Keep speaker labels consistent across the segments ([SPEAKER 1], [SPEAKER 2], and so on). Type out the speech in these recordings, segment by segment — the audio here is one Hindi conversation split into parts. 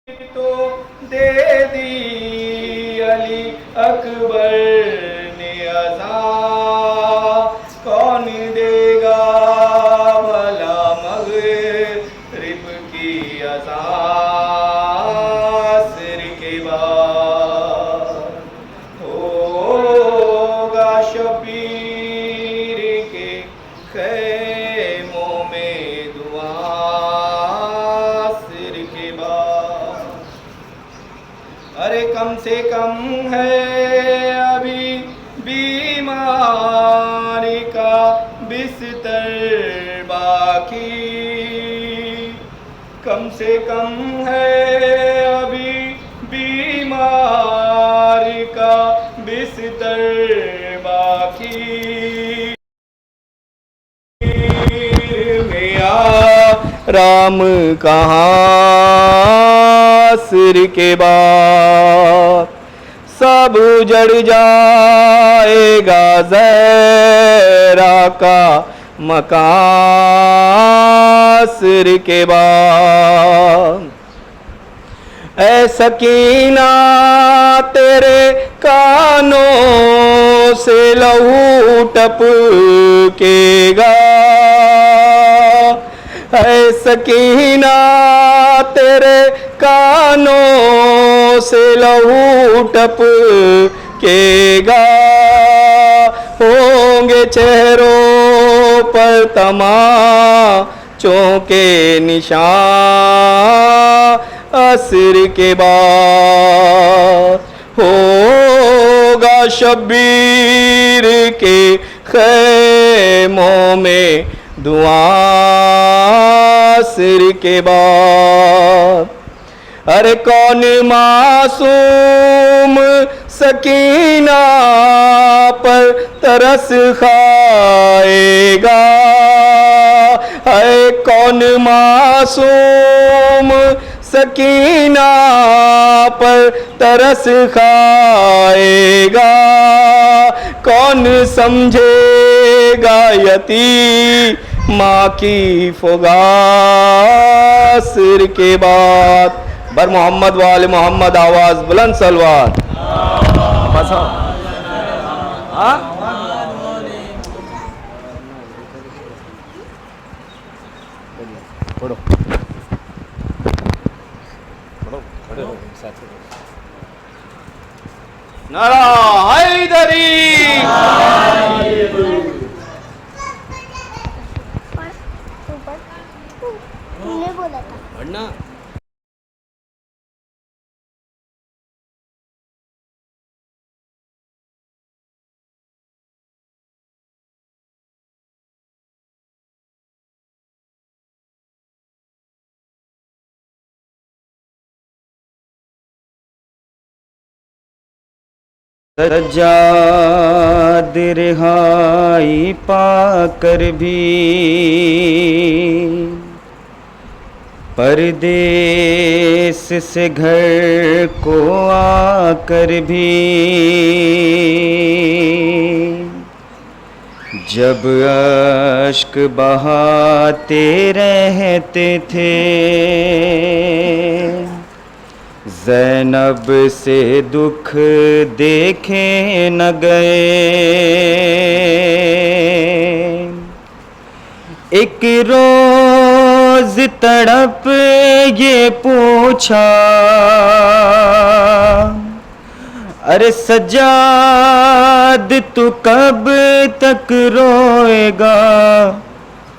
[SPEAKER 1] तो दे दी अली अकबर ने अज़ा, कौन देगा भला मग़रिब की अज़ा सिर के बाद। होगा शबीर के खैमों में दुआ सिर के बाद। अरे कम से कम है अभी बीमारी का बिस्तर बाकी, कम से कम है अभी बीमारी का बिस्तर बाकी। राम कहाँ सिर के बाद, सब उजड़ जाएगा ज़हरा का मकान सिर के बाद। ऐ सकीना तेरे कानों से लहू टपकेगा, ऐ सकीना तेरे कानों से लहू टपकेगा। होंगे चेहरों पर तमाचों के निशान असर के बाद। होगा शब्बीर के खैमों में दुआ सिर के बाद। अरे कौन मासूम सकीना पर तरस खाएगा, है कौन मासूम सकीना पर तरस खाएगा। कौन समझेगा यतीम माँ की फुगार सिर के बाद। बर मोहम्मद वाले मोहम्मद आवाज बुलंद सलवात। बस हाँ पढ़ो नारा हैदरी।
[SPEAKER 2] बोला था
[SPEAKER 1] पढ़ना।
[SPEAKER 3] सज्जाद रिहाई पाकर भी, परदेस से घर को आकर भी, जब अश्क बहाते रहते थे, ज़ैनब से दुख देखे न गए। एक रोज तड़प ये पूछा, अरे सज्जाद तू कब तक रोएगा।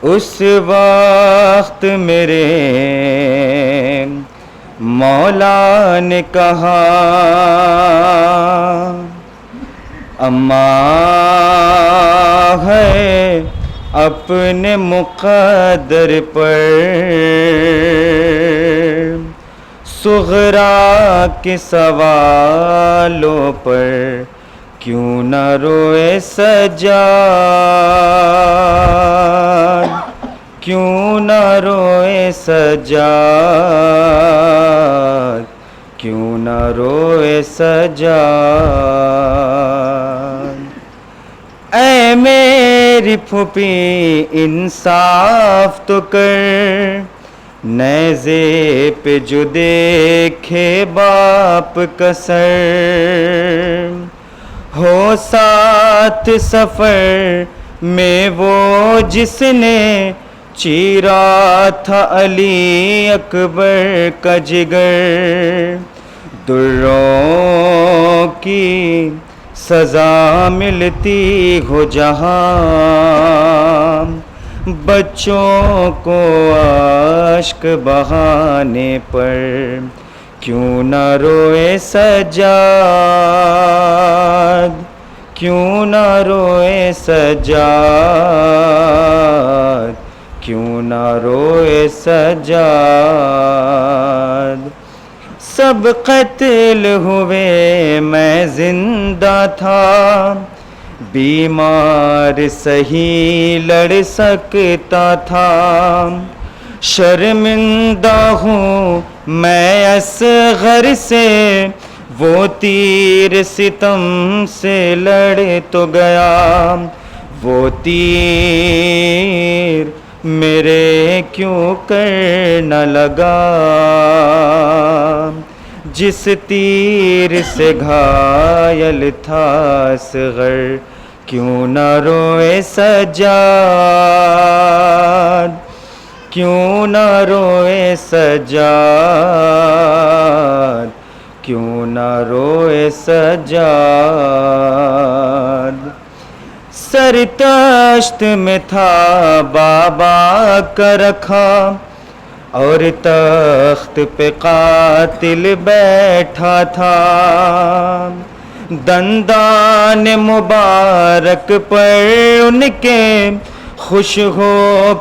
[SPEAKER 3] उस वक्त मेरे मौला ने कहा, अम्मा है अपने मुक़द्दर पर सुग़रा के सवालों पर क्यों न रोए सज्जाद, क्यों न रोए सज्जाद, क्यों न रोए सज्जाद। ऐ मेरी फूफी इंसाफ तो कर, नेज़े पे जो देखे बाप कसर, हो साथ सफ़र में वो जिसने चीरा था अली अकबर का जिगर। दुर्रों की सज़ा मिलती हो जहाँ, बच्चों को आश्क बहाने पर क्यों न रोए सज्जाद, क्यों न रोए सज्जाद, क्यों न रोए सज्जाद। सब कत्ल हुए मैं जिंदा था, बीमार सही लड़ सकता था। शर्मिंदा हूँ मैं असगर से, वो तीर सितम से लड़ तो गया। वो तीर मेरे क्यों कर न लगा, जिस तीर से घायल था असगर। क्यों न रोए सज्जाद, क्यों न रोए सज्जाद, क्यों न रोए सज्जाद। सर तश्त में था बाबा का रखा, और तख्त पे कातिल बैठा था। दंदान मुबारक पर उनके खुश हो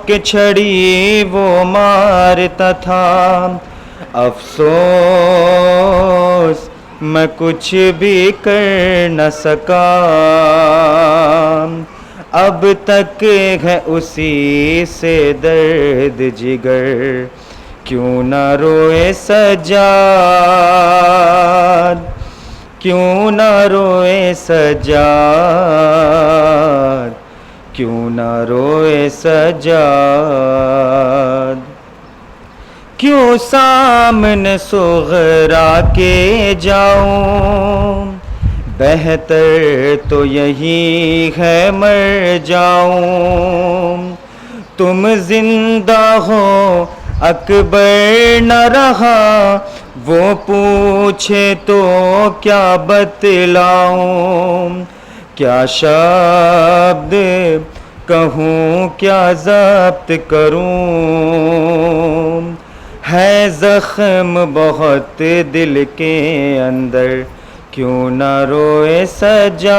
[SPEAKER 3] के छड़ी वो मारता था। अफसोस मैं कुछ भी कर न सका, अब तक है उसी से दर्द जिगर। क्यों न रोए सज्जाद, क्यों न रोए सज्जाद, क्यों न रोए सज्जाद। क्यों सामने सुगरा के जाऊं, बेहतर तो यही है मर जाऊं। तुम जिंदा हो अकबर न रहा, वो पूछे तो क्या बतलाऊं। क्या शब्द कहूँ, क्या ज़ब्त करूँ, है ज़ख्म बहुत दिल के अंदर। क्यों न रोए सज्जाद,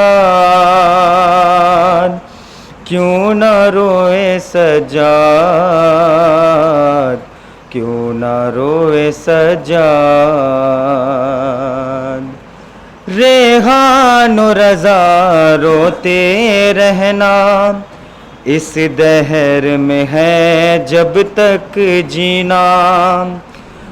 [SPEAKER 3] क्यों न रोए सज्जाद, क्यों न रोए सज्जाद। रेहान रज़ा रोते रहना, इस दहर में है जब तक जीना।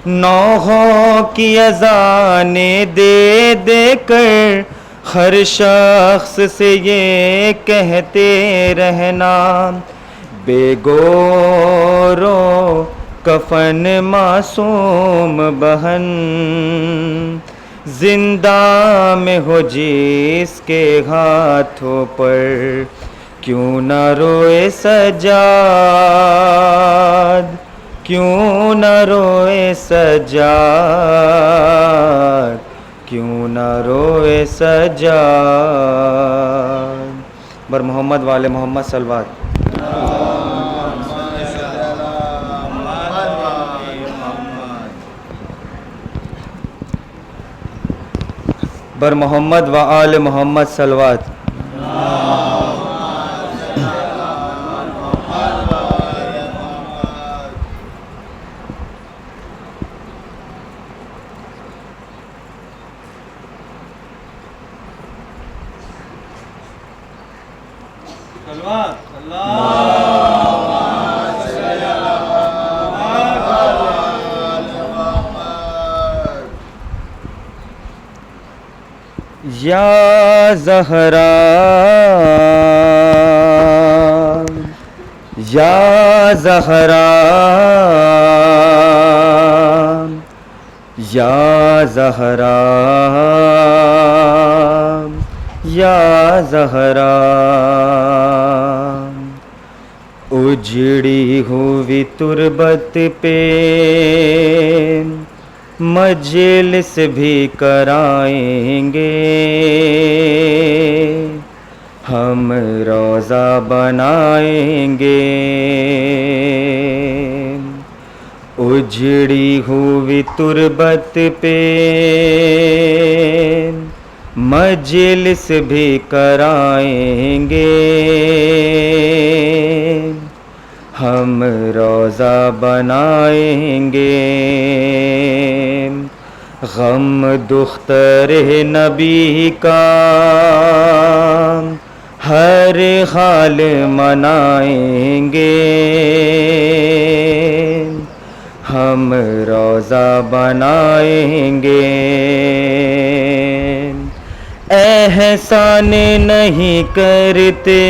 [SPEAKER 3] नौहों की अज़ाने दे दे कर हर शख्स से ये कहते रहना, बेगोरो कफन मासूम बहन, जिंदा में हो जिसके हाथों पर। क्यों न रोए सज्जाद, क्यों न रोए सज्जाद, क्यों न रोए सज्जाद। बर मोहम्मद वाले मोहम्मद सलवात। बर मोहम्मद व आल मोहम्मद सलवात। या ज़हरा, या ज़हरा, या ज़हरा या ज़हरा, उजड़ी हुई तुरबत पे मजलिस भी कराएंगे, हम रोज़ा बनाएंगे। उजड़ी हुई तुरबत पे मजलिस भी कराएंगे, हम रोज़ा बनाएंगे। गम दुख्तर नबी का हर हाल मनाएंगे, हम रोज़ा बनाएंगे। एहसान नहीं करते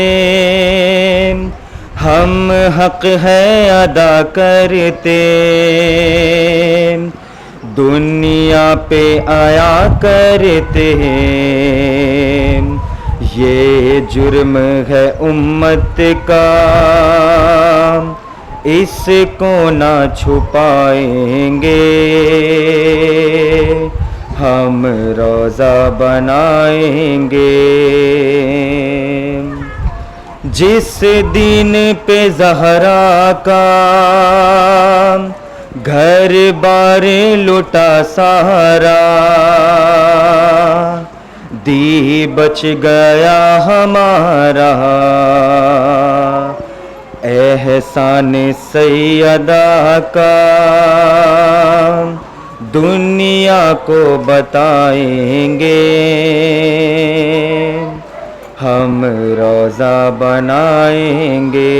[SPEAKER 3] हम, हक है अदा करते, दुनिया पे आया करते, ये जुर्म है उम्मत का, इसको ना छुपाएंगे, हम रोज़ा बनाएंगे। जिस दिन पे ज़हरा का घर बार लुटा सारा, दी बच गया हमारा, एहसान सैयदा का दुनिया को बताएंगे, हम रोज़ा बनाएंगे।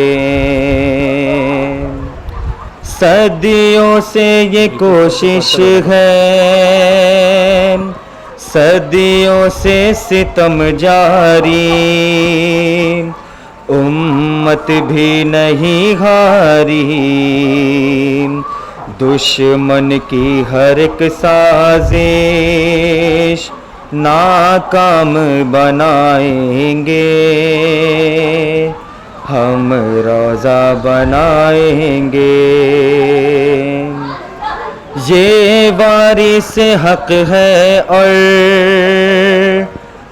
[SPEAKER 3] सदियों से ये कोशिश है, सदियों से सितम जारी, उम्मत भी नहीं हारी, दुश्मन की हर एक साजिश नाकाम बनाएंगे, हम रोज़ा बनाएंगे। ये वारिस हक है और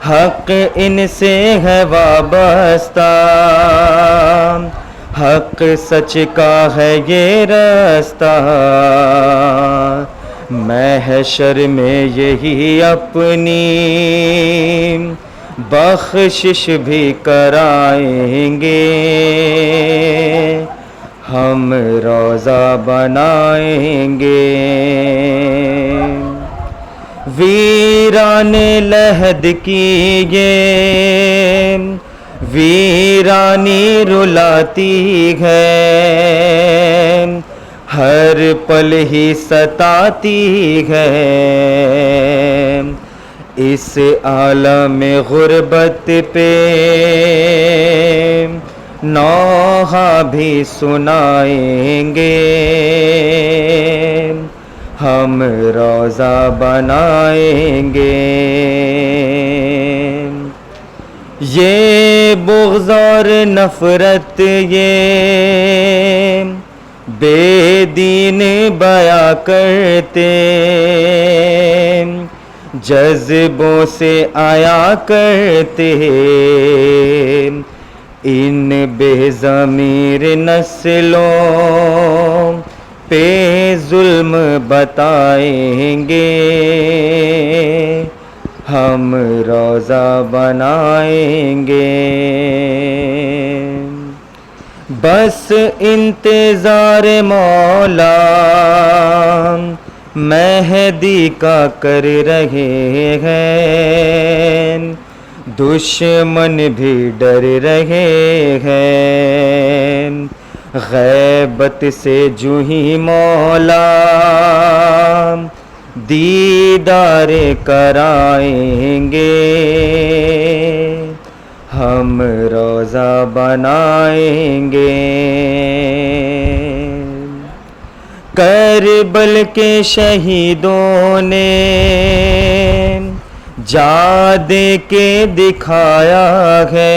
[SPEAKER 3] हक इनसे है वाबस्ता, हक सच का है ये रास्ता, महशर में यही अपनी बख्शिश भी कराएंगे, हम रोज़ा बनाएंगे। वीरान लहद की ये वीरानी रुलाती है, हर पल ही सताती है, इस आलम गुर्बत पे नौहा भी सुनाएंगे, हम रोज़ा बनाएंगे। ये बुग़्ज़ और नफ़रत ये बेदीन बया करते, जज्बों से आया करते, इन बेज़मीर नस्लों पे जुल्म बताएंगे, हम रोज़ा बनाएंगे। बस इंतज़ार मौला मेहदी का कर रहे हैं, दुश्मन भी डर रहे हैं, गैबत से जूही मौला दीदार कराएंगे, हम रोज़ा बनाएंगे। करबल के शहीदों ने जा दे के दिखाया है,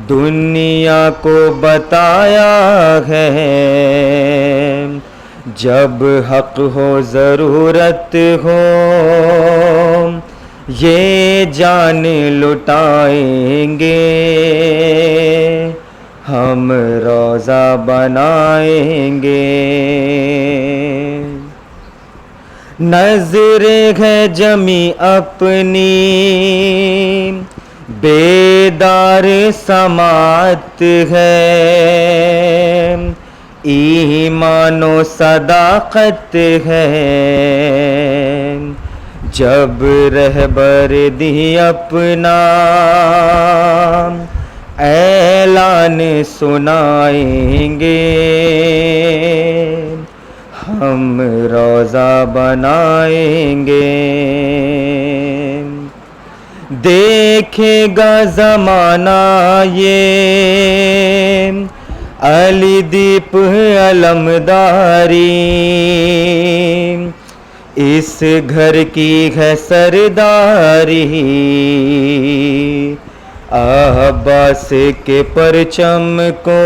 [SPEAKER 3] दुनिया को बताया है, जब हक हो ज़रूरत हो ये जान लुटाएंगे, हम रोज़ा बनाएंगे। नज़र है जमी अपनी बेदार समात है, ईमानो सदाकत है, जब रहबर दी अपना ऐलान सुनाएंगे, हम रोज़ा बनाएंगे। देखेगा ज़माना ये अली दीप अलमदारी, इस घर की है सरदारी, अब्बास के परचम को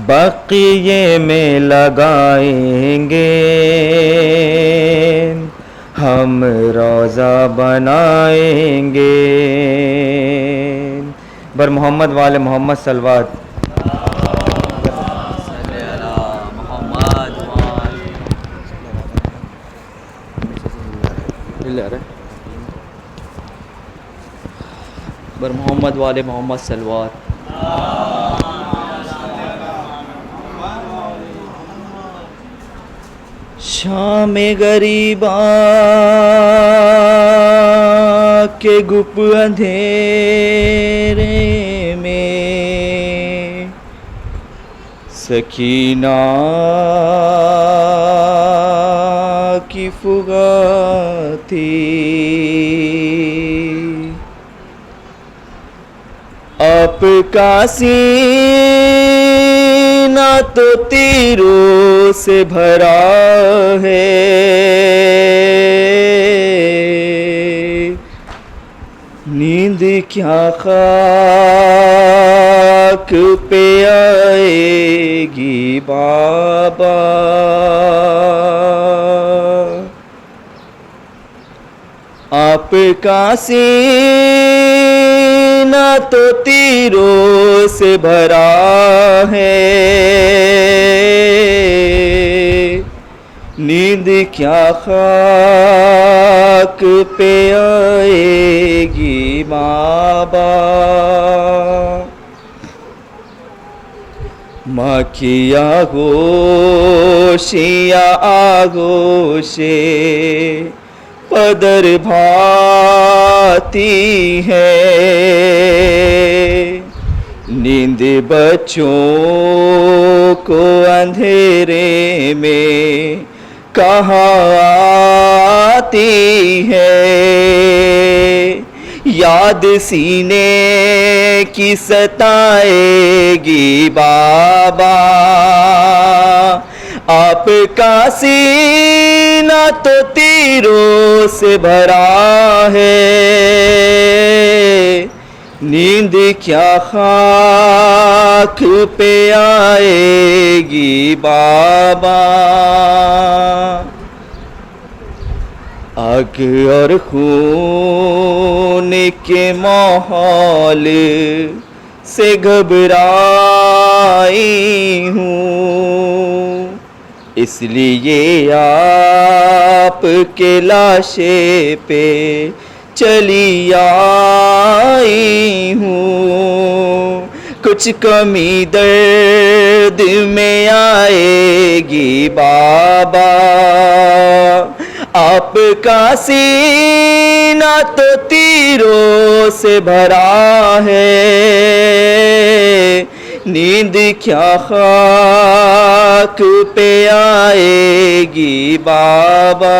[SPEAKER 3] बक़िये में लगाएंगे, हम रोज़ा बनाएंगे। बर मोहम्मद वाले मोहम्मद सलवात।
[SPEAKER 1] बर मोहम्मद वाले मोहम्मद सलवात। शाम गरीबा के गुप अंधेरे में सकीना की फुगा थी, आपका सीना तो तीरों से भरा है, नींद क्या खाक पे आएगी बाबा, आपका सीना तो तीरों से भरा है, नींद क्या खाक पे आएगी बाबा। माँ की आगोशिया आगोशे पदर भाती है, नींद बच्चों को अंधेरे में कहाँ आती है, याद सीने की सताएगी बाबा, आपका सीना तो तीरों से भरा है, नींद क्या खाक पे आएगी बाबा। आग और खून के माहौल से घबराई हूँ, इसलिए आपके लाशे पे चली आई हूँ, कुछ कमी दर्द में आएगी बाबा, आपका सीना तो तीरों से भरा है, नींद क्या खाक पे आएगी बाबा।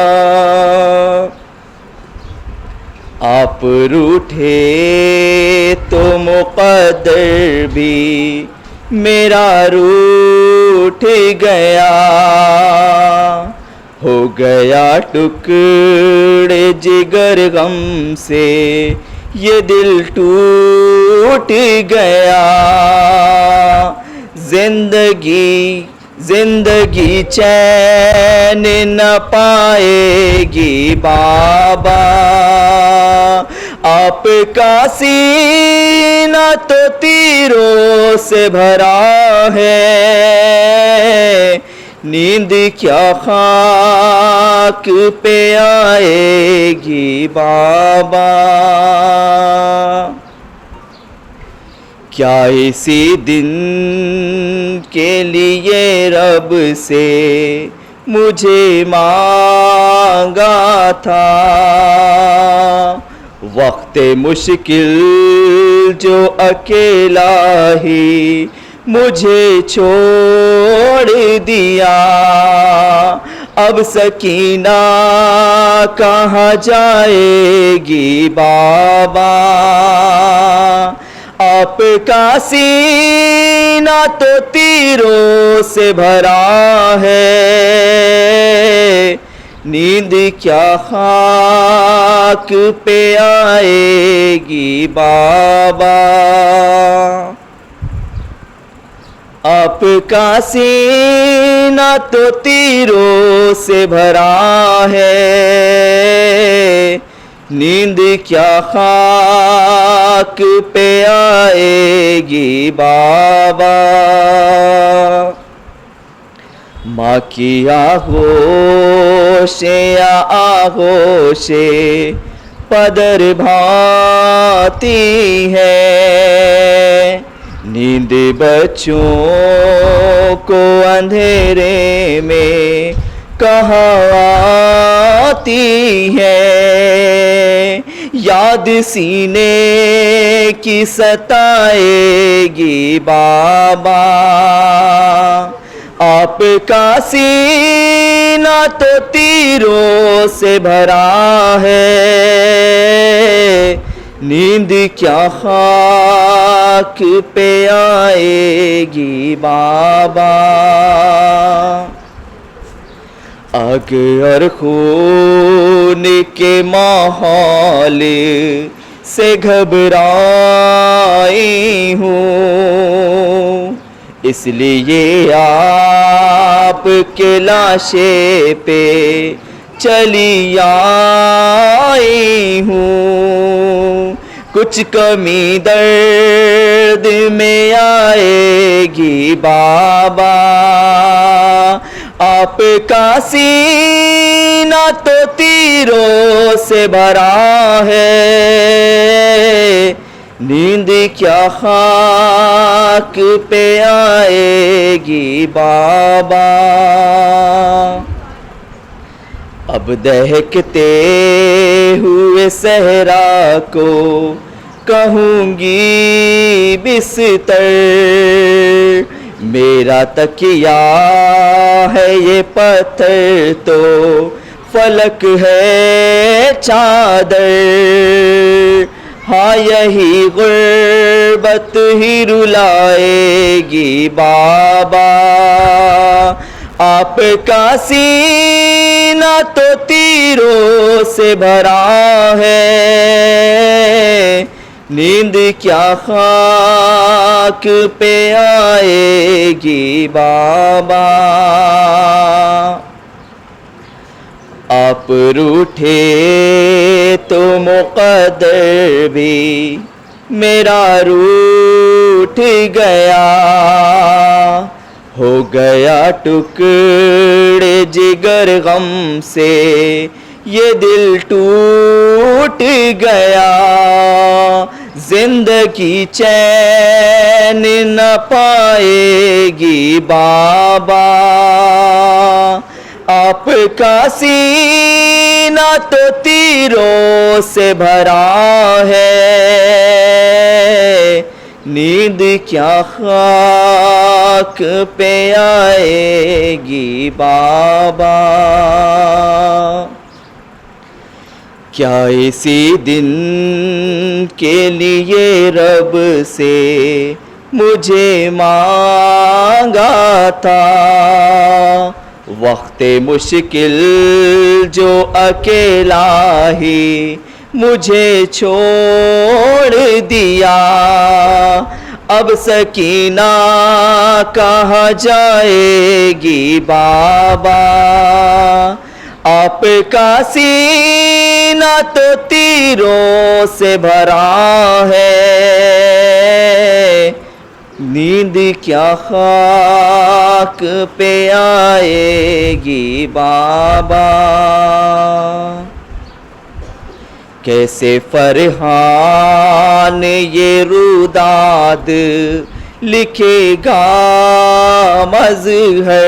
[SPEAKER 1] आप रूठे तो मुक़द्दर भी
[SPEAKER 3] मेरा रूठ गया, हो गया टुकड़े जिगर गम से, ये दिल टूट गया। जिंदगी जिंदगी चैन न पाएगी बाबा, आपका सीना तो तीरों से भरा है, नींद क्या खाक पे आएगी बाबा। क्या इसी दिन के लिए रब से मुझे मांगा था, वक्त मुश्किल जो अकेला ही मुझे छोड़ दिया। अब सकीना कहाँ जाएगी बाबा, आपका सीना तो तीरों से भरा है, नींद क्या खाक पे आएगी बाबा। आपका सीना तो तीरों से भरा है, नींद क्या खाक पे आएगी बाबा। माँ की आगोशे या आगोशे पदर भाती है, नींद बच्चों को अंधेरे में कहाँ आती है, याद सीने की सताएगी बाबा। आपका सीना तो तीरों से भरा है, नींद क्या खाक पे आएगी बाबा। आग और खून के माहौल से घबराई हूँ, इसलिए आपके लाशे पे चली आई हूँ। कुछ कमी दर्द में आएगी बाबा, आपका सीना तो तीरों से भरा है, नींद क्या खाक पे आएगी बाबा। अब दहकते हुए सहरा को कहूँगी बिस्तर, मेरा तकिया है ये पत्थर तो फलक है चादर। हाँ यही गुर्बत ही रुलाएगी बाबा, आपका सीना तो तीरों से भरा है, नींद क्या खाक पे आएगी बाबा। आप रूठे तो मुक़द्दर भी मेरा रूठ गया, हो गया टुकड़े जिगर गम से, ये दिल टूट गया। जिंदगी चैन न पाएगी बाबा, आपका सीना तो तीरों से भरा है, नींद क्या खाक पे आएगी बाबा। क्या इसी दिन के लिए रब से
[SPEAKER 1] मुझे मांगा था। वक्त मुश्किल जो अकेला ही मुझे छोड़ दिया, अब सकीना कहाँ जाएगी बाबा। आपका सीना तो तीरों से भरा है, नींद क्या खाक पे आएगी बाबा। कैसे फरहान ये रुदाद लिखेगा मज़हर,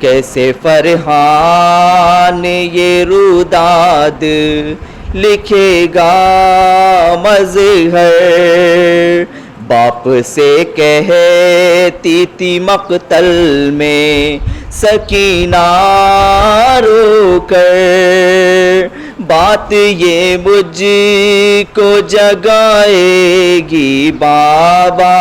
[SPEAKER 1] कैसे फरहान ये रुदाद लिखेगा मज़हर। बाप से कहती थी मक़तल में सकीना रोकर, बात ये मुझको जगाएगी बाबा।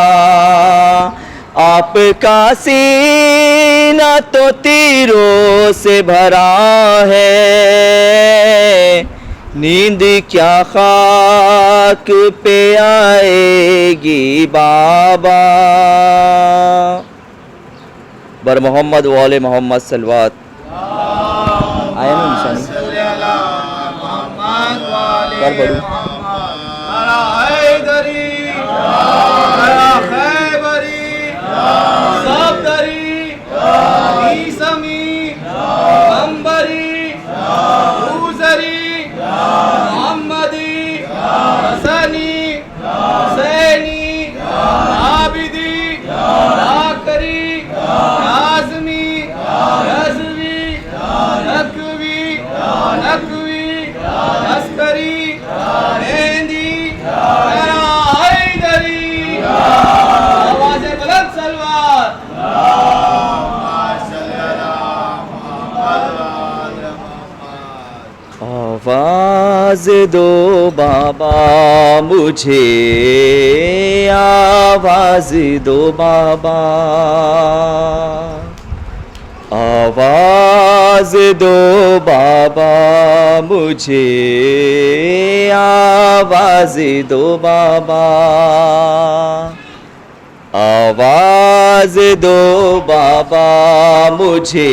[SPEAKER 1] आपका सीना तो तीरों से भरा है, नींद क्या खाक पे आएगी बाबा। बर मोहम्मद वाले मोहम्मद सलवात। आया ना निशानी कर पढ़ू। आवाज़ दो बाबा मुझे, आवाज़ दो बाबा। आवाज़ दो बाबा मुझे, आवाज़ दो बाबा। आवाज़ दो बाबा मुझे,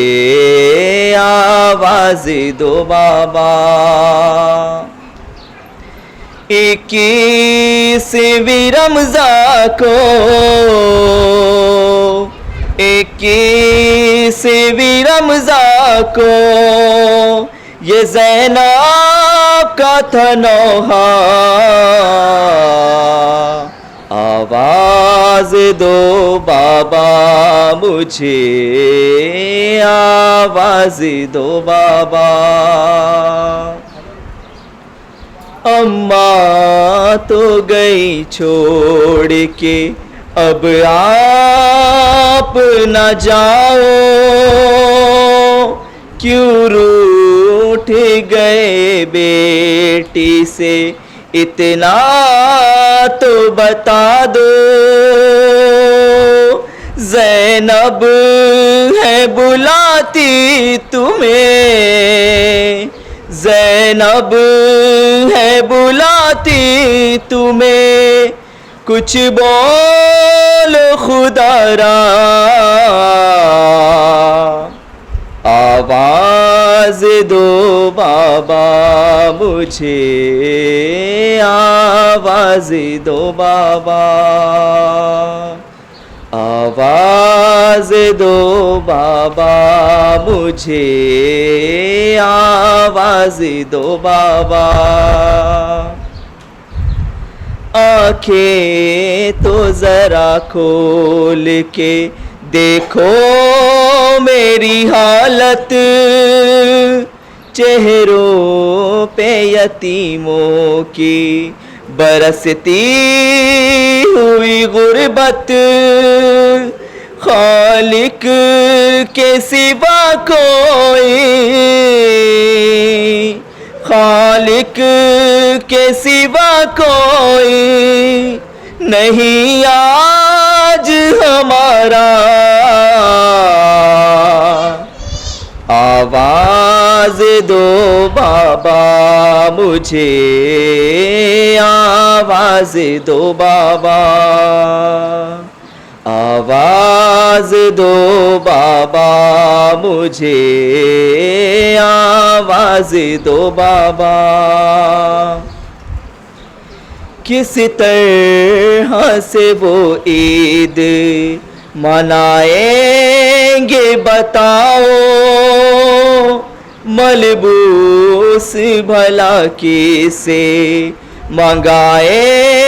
[SPEAKER 1] आवाज़ दो बाबा। 21वीं रमज़ान को, 21वीं रमज़ान को ये ज़ैनब का था नौहा। आवाज़ दो बाबा मुझे, आवाज़ दो बाबा। अम्मा तो गई छोड़ के, अब आप न जाओ, क्यों रूठ गए बेटी से इतना तो बता दो। ज़ैनब है बुलाती तुम्हें, ज़ैनब है बुलाती तुम्हें, कुछ बोलो खुदारा। आवाज़ दो बाबा मुझे, आवाज़ दो बाबा। आवाज़ दो बाबा मुझे, आवाज़ दो बाबा। आँखें तो ज़रा खोल के देखो मेरी हालत, चेहरों पे यतीमों की बरसती हुई गुर्बत। खालिक के सिवा कोई, खालिक के सिवा कोई नहीं आज हमारा। आवाज दो बाबा मुझे, आवाज दो बाबा, आवाज दो बाबा मुझे, आवाज दो बाबा। किस तरह से वो ईद मनाएंगे बताओ, मलबूस भला किसे मंगाएंगे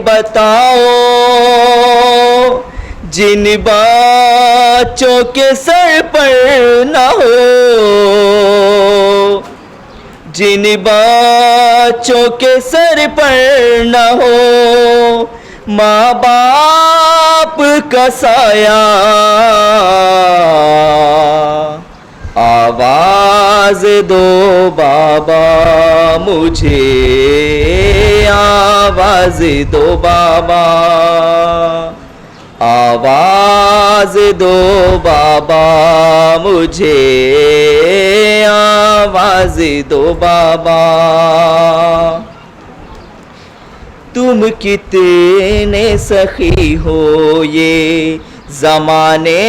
[SPEAKER 1] बताओ। जिन बच्चों के सर पर न हो, जिन बच्चों के सर पर न हो माँ बाप का साया, आवाज दो बाबा मुझे, आवाज दो बाबा, आवाज दो बाबा मुझे, आवाज दो बाबा। तुम कितने सखी हो ये ज़माने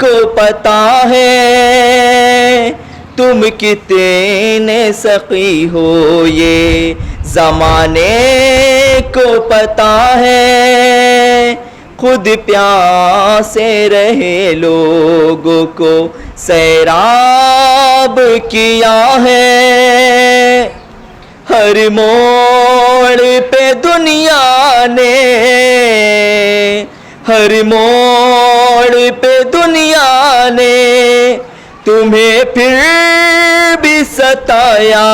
[SPEAKER 1] को पता है, तुम कितने सखी हो ये ज़माने को पता है। खुद प्यासे रहे लोगों को सैराब किया है। हर मोड़ पे दुनिया ने, हर मोड़ पे दुनिया ने तुम्हें फिर भी सताया।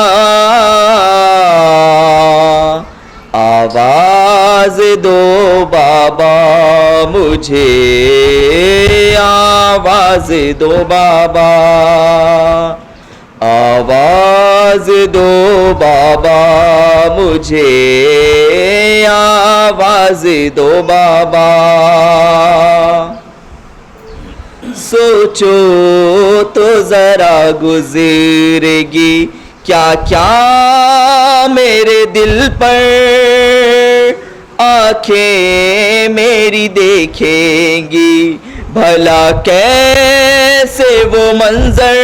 [SPEAKER 1] आवाज दो बाबा मुझे, आवाज दो बाबा, आवाज दो बाबा मुझे, आवाज दो बाबा। सोचो तो जरा गुजरेगी क्या क्या मेरे दिल पर, आंखें मेरी देखेंगी भला कैसे वो मंजर।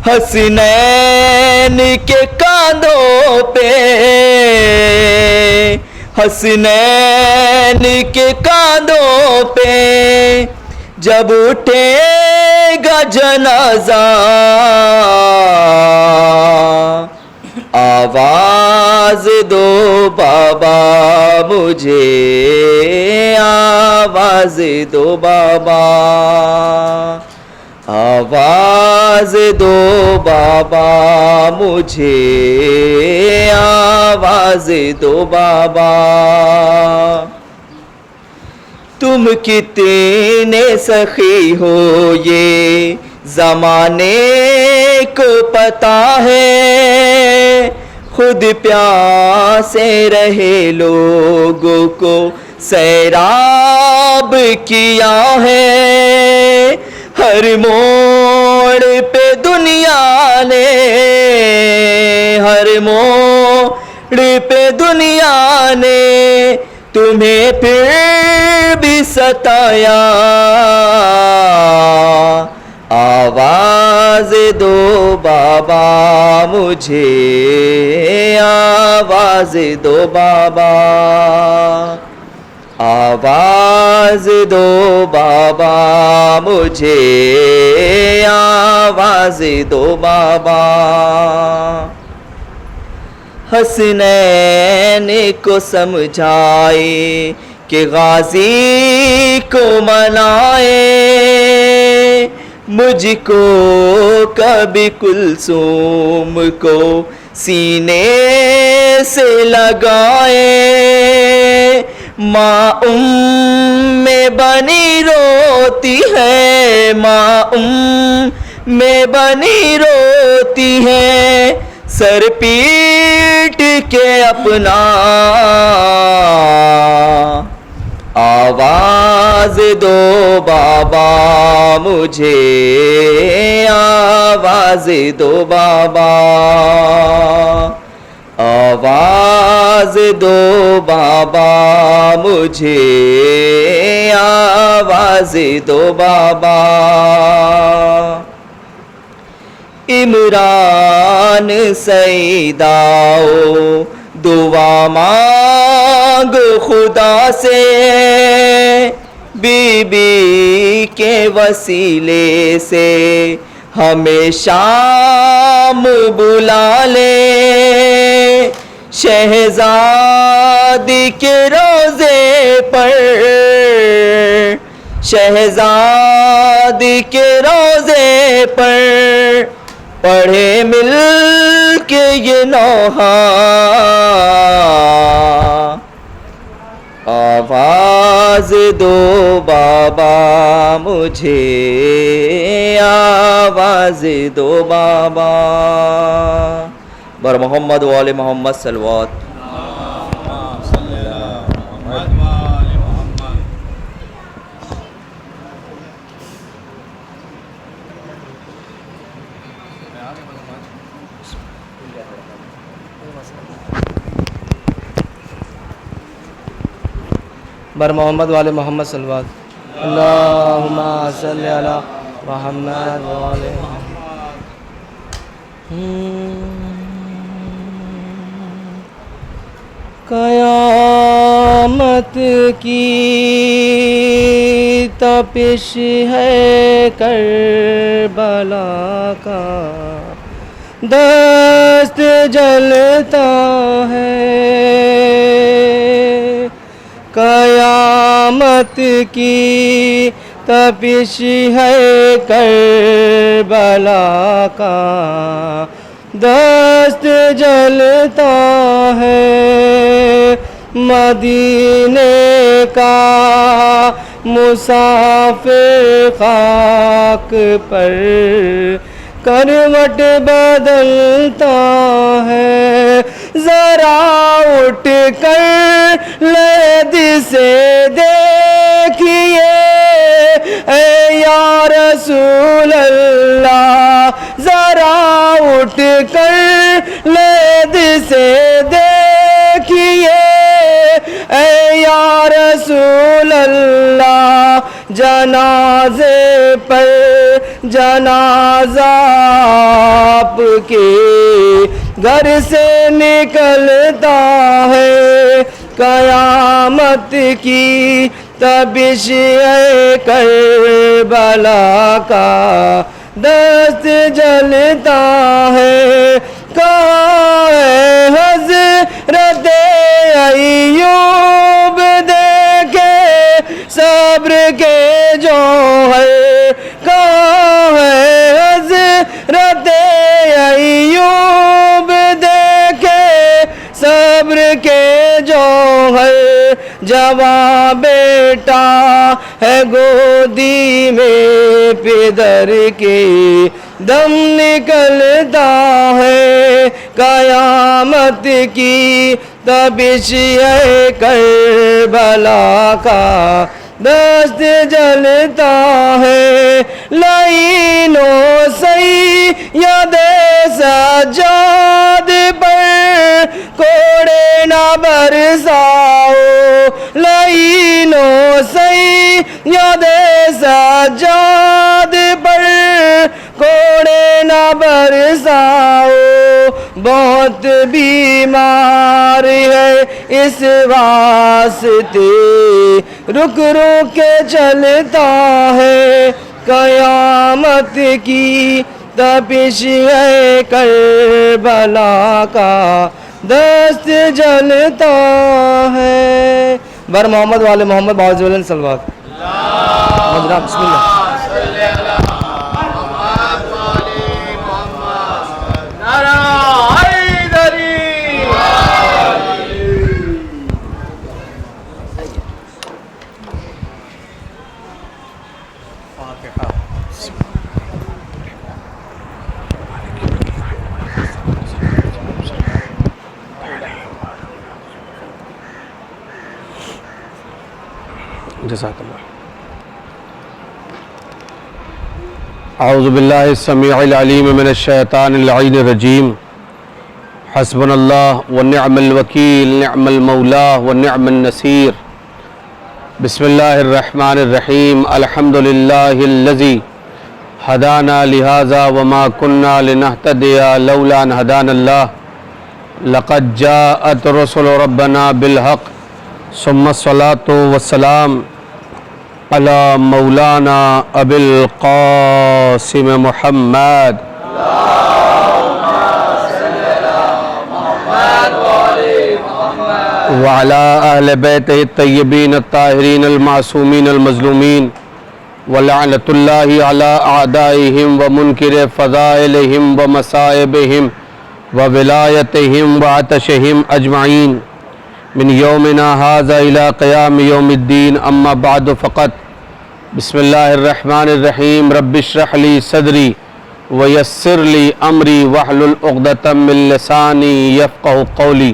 [SPEAKER 1] हसनैन के कांधों पे, हसनैन के कांधों पे जब उठेगा जनाजा। आवाज दो बाबा मुझे, आवाज दो बाबा, आवाज दो बाबा मुझे, आवाज दो बाबा। तुम कितने सखी हो ये ज़माने को पता है। खुद प्यासे रहे लोगों को सैराब किया है। हर मोड़ पे दुनिया ने, हर मोड़ पे दुनिया ने तुम्हें फिर भी सताया। आवाज दो बाबा मुझे, आवाज दो बाबा, आवाज दो बाबा मुझे, आवाज दो बाबा। हसनैन को समझाए कि गाजी को मनाए, मुझको कभी कुलसूम को सीने से लगाए। माँ में बनी रोती है, माँ में बनी रोती है,
[SPEAKER 3] सर पीट के अपना आवाज दो बाबा मुझे, आवाज दो बाबा, आवाज दो बाबा मुझे, आवाज दो बाबा। इमरान सईदाओ दुआ मांग खुदा से, बीबी के वसीले से हमें शाम बुला ले। शहजादी के रोजे पर, शहजादी के रोजे पर पढ़े मिल के ये नौहा, आवाज दो बाबा मुझे, आवाज दो बाबा। बर मोहम्मद वाले मोहम्मद सलवात।
[SPEAKER 1] बर मोहम्मद वाले मोहम्मद सल्लल्लाहु अल्लाहुम्मा सल्ली अला मुहम्मद वाले क़यामत की तपिश है करबला का, दस्त जलता है। क़यामत की तपिश है करबला का, दस्त जलता है। मदीने का मुसाफिर खाक पर करवट बदलता है। जरा उठ कर लद से देखिए ऐ या रसूल अल्लाह, जरा उठ कर लद से देखिए ऐ या रसूल अल्लाह। जनाजे पर जनाजा आपके घर से निकलता है। क़यामत की तपिश है करबला का, दस्त जलता है। कहाँ है हज़रत अय्यूब देखे सब्र के जौहर, कहाँ है हज़रत अय्यूब देखे सब्र के जौहर। जवां बेटा है गोदी में पिदर के, दम निकलता है। क़यामत की तपिश है करबला का, दस्त जलता है। लाइनों सैयदे सज्जाद पर कोड़े न बरसाओ, लाइनों सैयदे सज्जाद पर कोड़े न बरसाओ। बहुत बीमार है इस वास्ते रुक रुक के चलता है। क़यामत की तपिश है करबला का, दस्त जलता है। बर मोहम्मद वाले मोहम्मद बावजूलन सलवात। बिस्मिल्लाह।
[SPEAKER 4] जज़ाकल्लाह। औज़ु बिल्लाहि समीउल अलीम मिनश शैतानिर रजीम। हस्बुनल्लाह व निअमल वकील, निअमल मौला व निअमन नसीर। बिस्मिल्लाहिर रहमानिर रहीम। अल्हम्दुलिल्लाहिल्लज़ी हदाना लिहाज़ा व मा कुन्ना लिनहतदिया लौला अन हदानल्लाह। लक़द जाअत रुसुलु रब्बना बिल हक़ सुम्मा सलातु वस्सलाम अला मौलाना अबिल क़ासिम मुहम्मद व अला अहले बैतिही तय्यबीन अत्ताहिरीन अल-मासूमीन अल-मज़लूमीन व लअनतुल्लाहि अला अअदाइहिम व मुनकिर फ़ज़ाइलिहिम व मसाइबिहिम व विलायतिहिम व अतशहिम अजमईन मिन यौमिना हाज़ा इला क़याम यौमिद्दीन। अम्मा बाद फ़क़त। बिस्मिल्लाहिर रहमानिर रहीम। रब्बिश्रह ली सदरी व यस्सिर ली अमरी वहलुल उक़दतम मिन लिसानी यफ़क़हू क़ौली।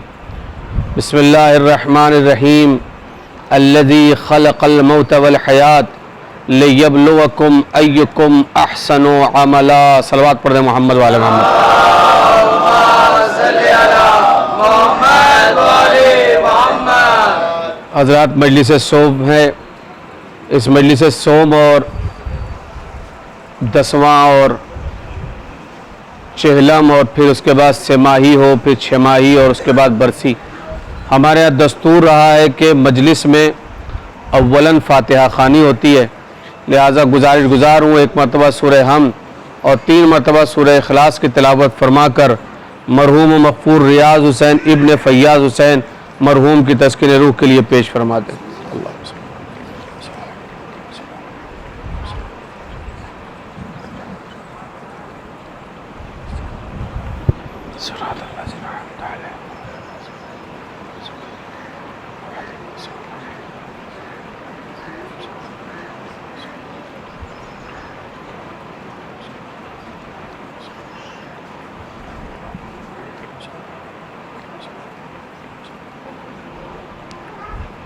[SPEAKER 4] बिस्मिल्लाहिर रहमानिर रहीम। अल्लज़ी ख़लक़ल मौत वल हयात लियब्लुवकुम अय्युकुम अहसनु अमला। सलवात पढ़ दे मोहम्मद वाले मोहम्मद। हज़रात, मजलिस सोम है। इस मजलिस सोम और 10वां और चहलम और फिर उसके बाद सेमाही हो, फिर छमाही और उसके बाद बरसी। हमारे यहाँ दस्तूर रहा है कि मजलिस में अव्वलन फ़ातिहा ख़ानी होती है, लिहाजा गुज़ार हूँ एक मरतबा सूरह हम और 3 मरतबा सूरह इखलास की तिलावत फरमाकर मरहूम मग़फ़ूर रियाज़ हुसैन इब्न फ़ैयाज़ हुसैन मरहूम की तस्कीन रूह के लिए पेश फरमा दें।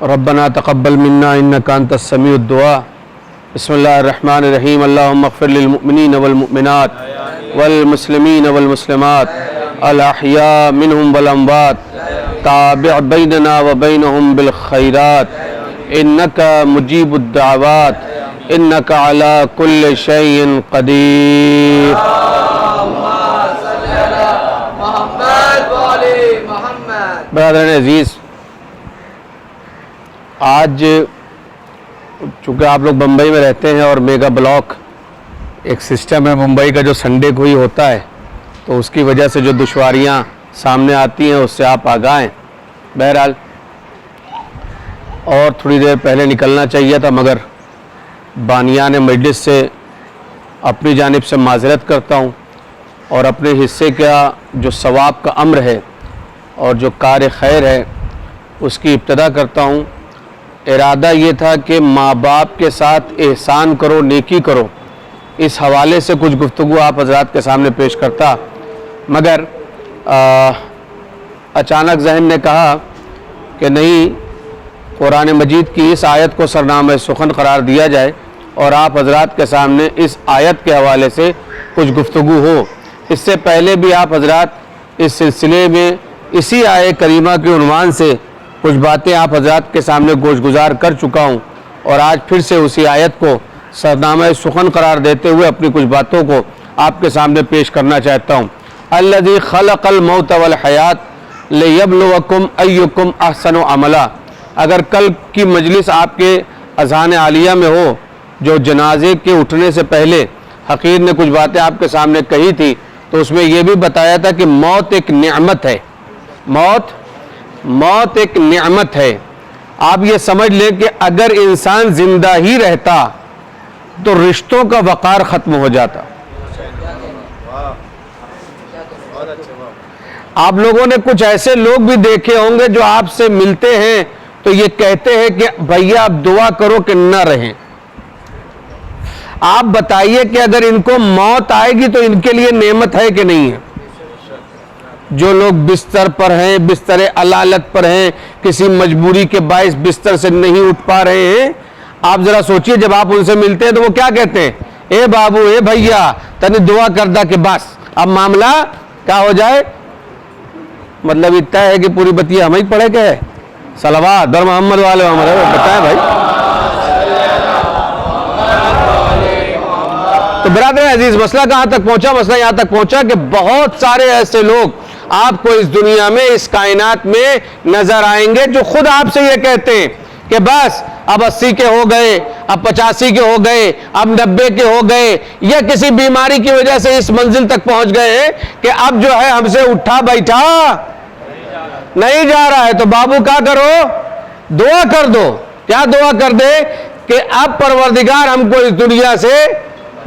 [SPEAKER 4] रब्बना तक़ब्बल मिन्ना इन्नका अंतस समीउद दुआ। बिस्मिल्लाहिर रहमानिर रहीम। अल्लाहुम्मा इग़फ़िर लिल मुअमिनीन वल मुअमिनात वल मुस्लिमीन वल मुस्लिमात अल अहया मिनहुम वल अमवात ताबि' बैनना व बैनहुम बिल खैरात इन्नका मुजीबुद दाअवात इन्नका अला कुल्लि शैइन क़दीर। ब्रदर अज़ीज़, आज चूँकि आप लोग मुंबई में रहते हैं और मेगा ब्लॉक एक सिस्टम है मुंबई का जो संडे को ही होता है, तो उसकी वजह से जो दुश्वारियाँ सामने आती हैं उससे आप आगाह हैं। बहरहाल और थोड़ी देर पहले निकलना चाहिए था, मगर बानियान मजलिस से अपनी जानिब से माज़रत करता हूँ और अपने हिस्से का जो सवाब का अम्र है और जो कार खैर है उसकी इब्तिदा करता हूँ। इरादा ये था कि माँ बाप के साथ एहसान करो, नेकी करो, इस हवाले से कुछ गुफ्तगू आप हज़रात के सामने पेश करता, मगर अचानक जहन ने कहा कि नहीं, कुरान मजीद की इस आयत को सरनामा सुखन करार दिया जाए और आप हज़रात के सामने इस आयत के हवाले से कुछ गुफ्तगू हो। इससे पहले भी आप हज़रात इस सिलसिले में इसी आय करीमा के उन्वान से कुछ बातें आप हज़रात के सामने गोशगुजार कर चुका हूँ और आज फिर से उसी आयत को सरनामा सुखन करार देते हुए अपनी कुछ बातों को आपके सामने पेश करना चाहता हूँ। अल्लज़ी खलक़ल मौत वल हयात लियब्लुवकुम अय्युकुम अहसनु अमला। अगर कल की मजलिस आपके अज़ान आलिया में हो, जो जनाजे के उठने से पहले हकीर ने कुछ बातें आपके सामने कही थी, तो उसमें यह भी बताया था कि मौत एक नेमत है। मौत एक नेमत है। आप ये समझ लें कि अगर इंसान जिंदा ही रहता तो रिश्तों का वक़ार ख़त्म हो जाता। आप लोगों ने कुछ ऐसे लोग भी देखे होंगे जो आपसे मिलते हैं तो ये कहते हैं कि भैया आप दुआ करो कि न रहें। आप बताइए कि अगर इनको मौत आएगी तो इनके लिए नेमत है कि नहीं है? जो लोग बिस्तर पर हैं, बिस्तर अलालत पर हैं, किसी मजबूरी के बायस बिस्तर से नहीं उठ पा रहे हैं, आप जरा सोचिए, जब आप उनसे मिलते हैं तो वो क्या कहते हैं? ए बाबू, ए भैया, तने दुआ कर दा कि बस अब मामला क्या हो जाए। मतलब इतना है कि पूरी बतिया हमें ही पढ़े के है। सलवात बर मोहम्मद वाले बताएं भाई। तो बिरादर अजीज, मसला कहां तक पहुंचा? मसला यहां तक पहुंचा कि बहुत सारे ऐसे लोग आपको इस दुनिया में, इस कायनात में नजर आएंगे जो खुद आपसे ये कहते हैं कि बस अब 80 के हो गए, अब 85 के हो गए, अब 90 के हो गए, या किसी बीमारी की वजह से इस मंजिल तक पहुंच गए हैं कि अब जो है हमसे उठा बैठा नहीं जा रहा है। तो बाबू क्या करो? दुआ कर दो। क्या दुआ कर दे? कि अब परवरदिगार हमको इस दुनिया से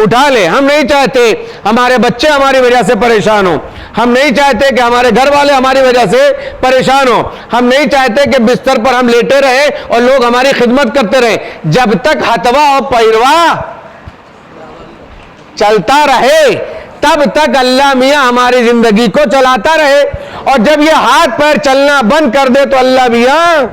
[SPEAKER 4] उठा ले। हम नहीं चाहते हमारे बच्चे हमारी वजह से परेशान हो, हम नहीं चाहते कि हमारे घर वाले हमारी वजह से परेशान हो, हम नहीं चाहते कि बिस्तर पर हम लेटे रहे और लोग हमारी खिदमत करते रहे। जब तक हथवा और पैरवा चलता रहे तब तक अल्लाह मियां हमारी जिंदगी को चलाता रहे, और जब ये हाथ पैर चलना बंद कर दे तो अल्लाह मियां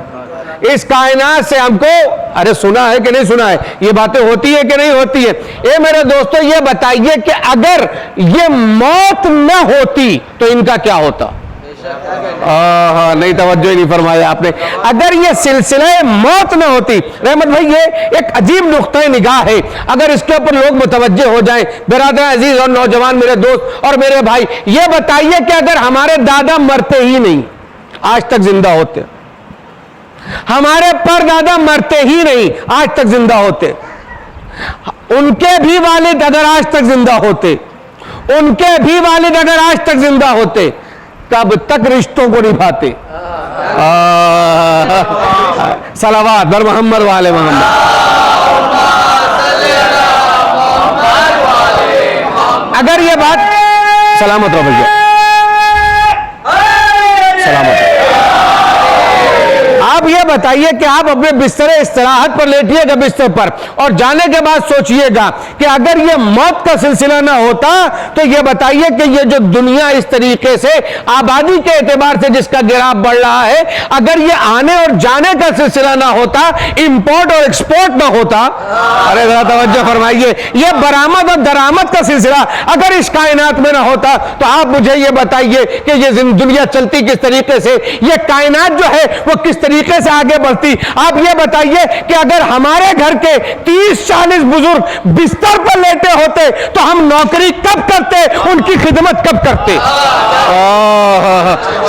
[SPEAKER 4] इस कायनात से हमको, अरे सुना है कि नहीं सुना है, ये बातें होती है कि नहीं होती है? ए मेरे दोस्तों, ये बताइए कि अगर ये मौत न होती तो इनका क्या होता? हाँ, नहीं तवज्जो ही नहीं फरमाया आपने। अगर ये सिलसिला मौत न होती, रहमत भाई ये एक अजीब नुक्ता निगाह है, अगर इसके ऊपर लोग मुतवज्जे हो जाएं। बिरादर अजीज और नौजवान मेरे दोस्त और मेरे भाई, ये बताइए कि अगर हमारे दादा मरते ही नहीं, आज तक जिंदा होते, हमारे परदादा मरते ही नहीं, आज तक जिंदा होते, उनके भी वालिद अगर आज तक जिंदा होते, उनके भी वालिद अगर आज तक जिंदा होते, तब तक रिश्तों को निभाते। सलावत बर मोहम्मद वाले मोहम्मद। अगर ये बात, सलामत रहो भैया, सलामत। आप ये बताइए कि आप अपने बिस्तर इस्तराहत पर लेटिएगा बिस्तर पर, और जाने के बाद सोचिएगा कि अगर ये मौत का सिलसिला ना होता तो ये बताइए कि ये जो दुनिया इस तरीके से आबादी के एतबार से जिसका गिराव बढ़ रहा है, अगर ये आने और जाने का सिलसिला ना होता, इंपोर्ट और एक्सपोर्ट ना होता, अरे जरा तवज्जो फरमाइए, ये बरामद और दरामद का सिलसिला अगर इस कायनात में ना होता, तो आप मुझे ये बताइए कि ये दुनिया चलती किस तरीके से, ये कायनात जो है वो किस तरीके से आगे बढ़ती। आप ये बताइए कि अगर हमारे घर के 30-40 बुजुर्ग बिस्तर पर लेटे होते तो हम नौकरी कब करते, उनकी खिदमत कब करते?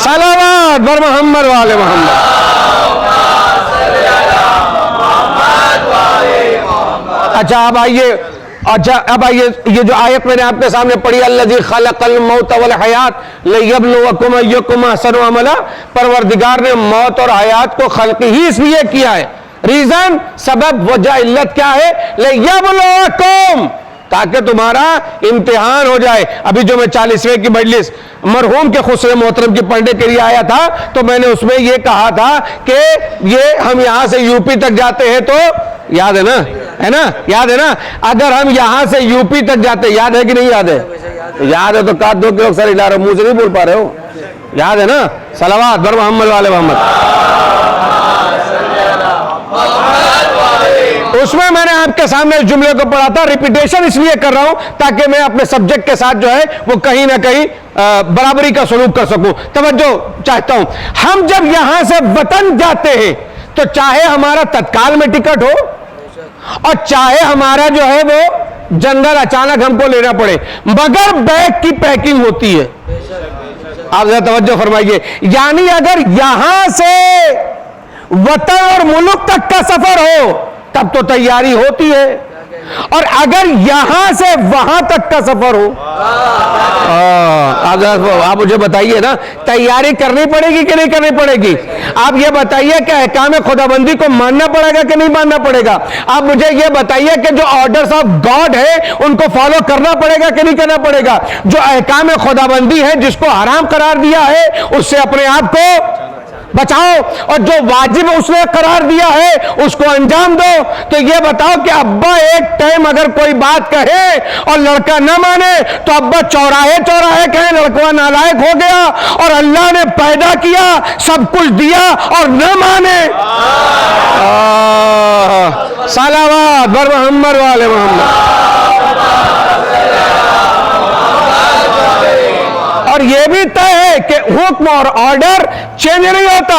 [SPEAKER 4] सलावत बर मोहम्मद वाले मोहम्मद। अच्छा अब आइए, ये जो आयत मैंने आपके सामने पढ़ी, अल्लज़ी खलक़ल मौत वल हयात लियब्लुवकुम अय्युकुम अहसनु अमला, परवरदिगार ने मौत और हयात को खल्क़ ही इसलिए किया है। रीजन, सबब, वजह, इल्लत क्या है? लियब्लुवकुम, ताकि तुम्हारा इम्तिहान हो जाए। अभी जो मैं 40वें की मजलिस मरहूम के खुसरे मोहतरम की पढ़ने के लिए आया था, तो मैंने उसमें यह कहा था कि ये हम यहां से यूपी तक जाते हैं, तो याद है ना, है ना, याद है ना, अगर हम यहां से यूपी तक जाते, याद है कि नहीं याद है? याद है तो काट दो कि सर इला रहे, मुंह से नहीं बोल पा रहे हो, याद है ना? सलावत बर मोहम्मद वाले मोहम्मद। उसमें मैंने आपके सामने इस जुमले को पढ़ा था, रिपीटेशन इसलिए कर रहा हूं ताकि मैं अपने सब्जेक्ट के साथ जो है वो कहीं ना कहीं बराबरी का सलूक कर सकूं। तवज्जो चाहता हूं, हम जब यहां से वतन जाते हैं तो चाहे हमारा तत्काल में टिकट हो और चाहे हमारा जो है वो जनरल अचानक हमको लेना पड़े, मगर बैग की पैकिंग होती है। आप जरा तवज्जो फरमाइए, यानी अगर यहां से वतन और मुल्क तक का सफर हो तब तो तैयारी होती है, और अगर यहां से वहां तक का सफर हो, आप मुझे बताइए ना, तैयारी करनी पड़ेगी कि नहीं करनी पड़ेगी? आप ये बताइए कि अहकाम खुदाबंदी को मानना पड़ेगा कि नहीं मानना पड़ेगा? आप मुझे ये बताइए कि जो ऑर्डर्स ऑफ गॉड है उनको फॉलो करना पड़ेगा कि नहीं करना पड़ेगा? जो अहकाम खुदाबंदी है, जिसको हराम करार दिया है, उससे अपने आप को बचाओ और जो वाजिब उसने करार दिया है उसको अंजाम दो। तो ये बताओ कि अब्बा एक टाइम अगर कोई बात कहे और लड़का न माने तो अब्बा चौराहे चौराहे कहे लड़का नालायक हो गया, और अल्लाह ने पैदा किया, सब कुछ दिया और न माने। सलावत बर मोहम्मद वाले मोहम्मद। और यह भी तय है कि हुक्म और ऑर्डर चेंज नहीं होता।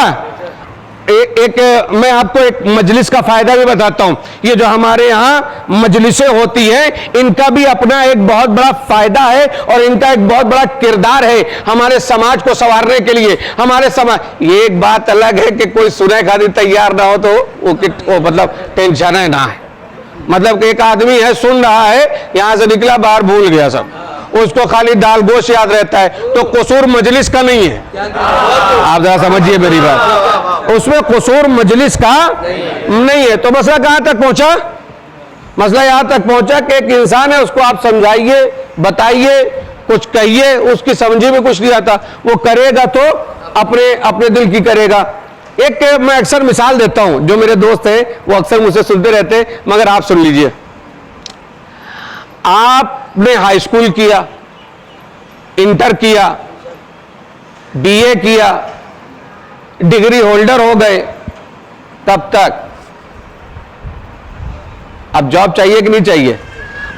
[SPEAKER 4] मैं आपको एक मजलिस का फायदा भी बताता हूं। ये जो हमारे यहाँ मजलिसें होती हैं, इनका भी अपना एक बहुत बड़ा फायदा है और इनका एक बहुत बड़ा किरदार है हमारे समाज को संवारने के लिए। हमारे समाज, ये एक बात अलग है कि कोई सुने खातिर तैयार ना हो तो वो मतलब टेंशन है ना है। मतलब कि एक आदमी है, सुन रहा है, यहां से निकला बाहर भूल गया सब, उसको खाली दाल गोश्त याद रहता है, तो कसूर मजलिस का नहीं है। आप जरा समझिए मेरी बात, उसमें कसूर मजलिस का नहीं है। तो मसला कहां तक पहुंचा? मसला यहां तक पहुंचा कि एक इंसान है, उसको आप समझाइए, बताइए, कुछ कहिए, उसकी समझी में कुछ नहीं आता, वो करेगा तो अपने अपने दिल की करेगा। एक मैं अक्सर मिसाल देता हूं, जो मेरे दोस्त हैं वो अक्सर मुझसे सुनते रहते हैं, मगर आप सुन लीजिए। आपने हाई स्कूल किया, इंटर किया, बीए किया, डिग्री होल्डर हो गए, तब तक अब जॉब चाहिए कि नहीं चाहिए?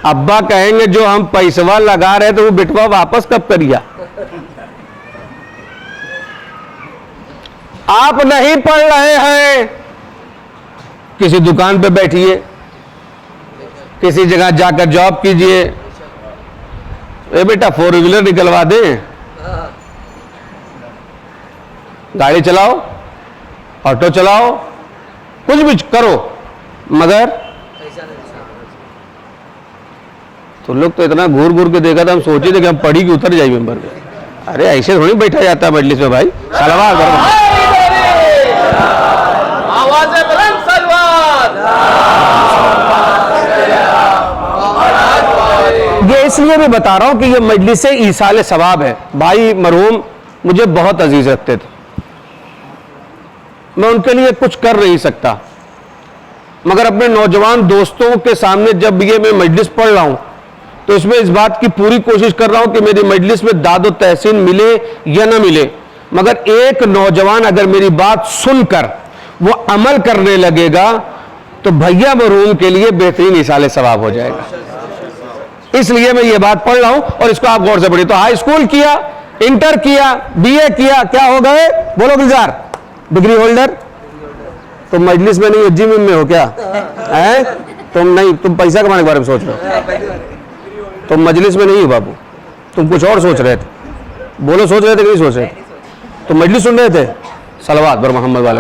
[SPEAKER 4] अब्बा कहेंगे जो हम पैसवा लगा रहे तो वो बिटवा वापस कब करिया? आप नहीं पढ़ रहे हैं, किसी दुकान पे बैठिए, किसी जगह जाकर जॉब कीजिए। ए बेटा 4 व्हीलर निकलवा दे, गाड़ी चलाओ, ऑटो चलाओ, कुछ भी करो, मगर तो लोग तो इतना घूर घूर के देखा था, हम सोचे थे कि हम पढ़ी कि उतर जाए मेंबर पे। अरे ऐसे थोड़ी बैठा जाता है मजलिस में भाई। सलावत ये इसलिए भी बता रहा हूं कि ये मजलिस ईसाले सवाब है। भाई मरहूम मुझे बहुत अजीज रखते थे, मैं उनके लिए कुछ कर नहीं सकता, मगर अपने नौजवान दोस्तों के सामने जब ये मैं मजलिस पढ़ रहा हूं तो इसमें इस बात की पूरी कोशिश कर रहा हूं कि मेरी मजलिस में दाद और तहसीन मिले या ना मिले, मगर एक नौजवान अगर मेरी बात सुनकर वो अमल करने लगेगा तो भैया मरहूम के लिए बेहतरीन ईसाले सवाब हो जाएगा। इसलिए मैं ये बात पढ़ रहा हूं और इसको आप गौर से पढ़िए। तो हाई स्कूल किया, इंटर किया, बीए किया, क्या हो गए? बोलो गुलजार, डिग्री होल्डर। तुम मजलिस में नहीं, जिम में हो क्या? है तुम नहीं, तुम पैसा कमाने के बारे में सोच रहे हो, तुम मजलिस में नहीं हो बाबू, तुम कुछ और सोच रहे थे। बोलो सोच रहे थे कि नहीं सोच रहे थे? तुम मजलिस सुन रहे थे। सलवात बर मोहम्मद वाले।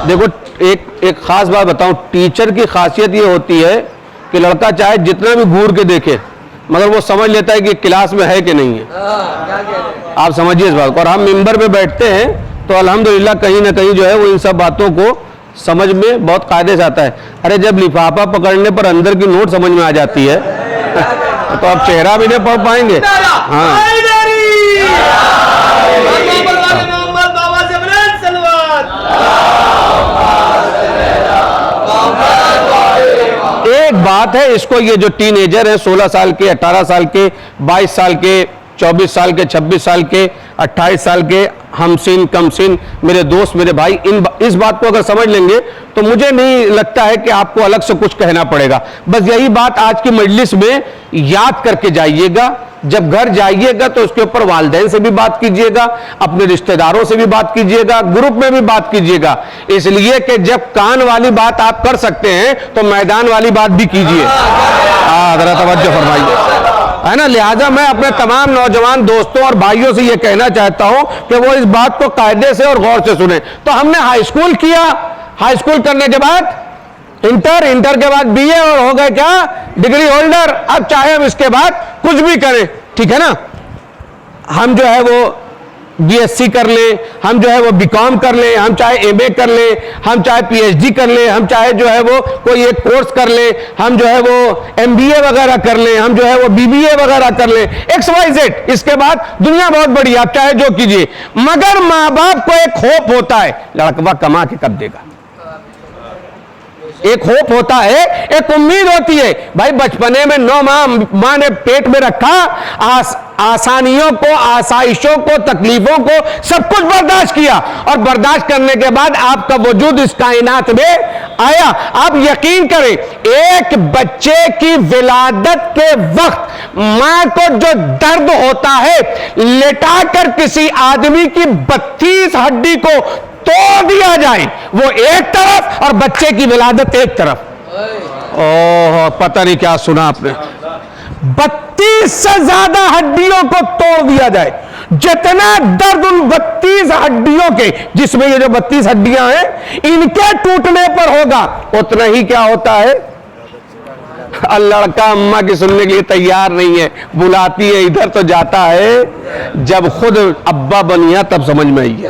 [SPEAKER 4] देखो एक खास बात बताऊं, टीचर की खासियत ये होती है कि लड़का चाहे जितना भी घूर के देखे मगर वो समझ लेता है कि क्लास में है कि नहीं है। आप समझिए इस बात को। और हम मिंबर पे बैठते हैं तो अल्हम्दुलिल्लाह कहीं ना कहीं जो है वो इन सब बातों को समझ में बहुत कायदे से आता है। अरे जब लिफाफा पकड़ने पर अंदर की नोट समझ में आ जाती है तो आप चेहरा भी नहीं पढ़ पाएंगे। हाँ एक बात है, इसको ये जो टीनेजर है 16 साल के, 18 साल के, 22 साल के, 24 साल के, 26 साल के, 28 साल के, हमसिन कमसिन मेरे दोस्त मेरे भाई, इस बात को अगर समझ लेंगे तो मुझे नहीं लगता है कि आपको अलग से कुछ कहना पड़ेगा। बस यही बात आज की मजलिस में याद करके जाइएगा। जब घर जाइएगा तो उसके ऊपर वालिदैन से भी बात कीजिएगा, अपने रिश्तेदारों से भी बात कीजिएगा, ग्रुप में भी बात कीजिएगा, इसलिए कि जब कान वाली बात आप कर सकते हैं तो मैदान वाली बात भी कीजिए। जरा तवज्जो फरमाइए, है ना। लिहाजा मैं अपने तमाम नौजवान दोस्तों और भाइयों से यह कहना चाहता हूं कि वो इस बात को कायदे से और गौर से सुने। तो हमने हाई स्कूल किया, हाई स्कूल करने के बाद इंटर के बाद बीए और हो गए क्या? Degree holder. अब चाहे हम इसके बाद कुछ भी करें, ठीक है ना। हम जो है वो BSc कर लें, हम जो है वो BCom कर लें, हम चाहे MA कर लें, हम चाहे PhD कर लें, हम चाहे जो है वो कोई एक कोर्स कर लें, हम जो है वो MBA वगैरह कर लें, हम जो है वो BBA वगैरह कर लें, XYZ। इसके बाद दुनिया बहुत बड़ी, आप चाहे जो कीजिए, मगर माँ बाप को एक होप होता है, लड़कवा कमा के कब देगा। एक होप होता है, एक उम्मीद होती है। भाई बचपने में 9 माँ ने पेट में रखा, आसानियों को, आसाइशों को, तकलीफों को सब कुछ बर्दाश्त किया, और बर्दाश्त करने के बाद आपका वजूद इस कायनात में आया। आप यकीन करें, एक बच्चे की विलादत के वक्त मां को जो दर्द होता है, लेटाकर किसी आदमी की 32 हड्डी को तोड़ दिया जाए, वो एक तरफ और बच्चे की विलादत एक तरफ। ओह, पता नहीं क्या सुना आपने। 32 से ज्यादा हड्डियों को तोड़ दिया जाए, जितना दर्द उन 32 हड्डियों के, जिसमें ये जो 32 हड्डियां हैं, इनके टूटने पर होगा, उतना ही क्या होता है। लड़का अम्मा की सुनने के लिए तैयार नहीं है, बुलाती है इधर तो जाता है, जब खुद अब्बा बनिया तब समझ में आई है।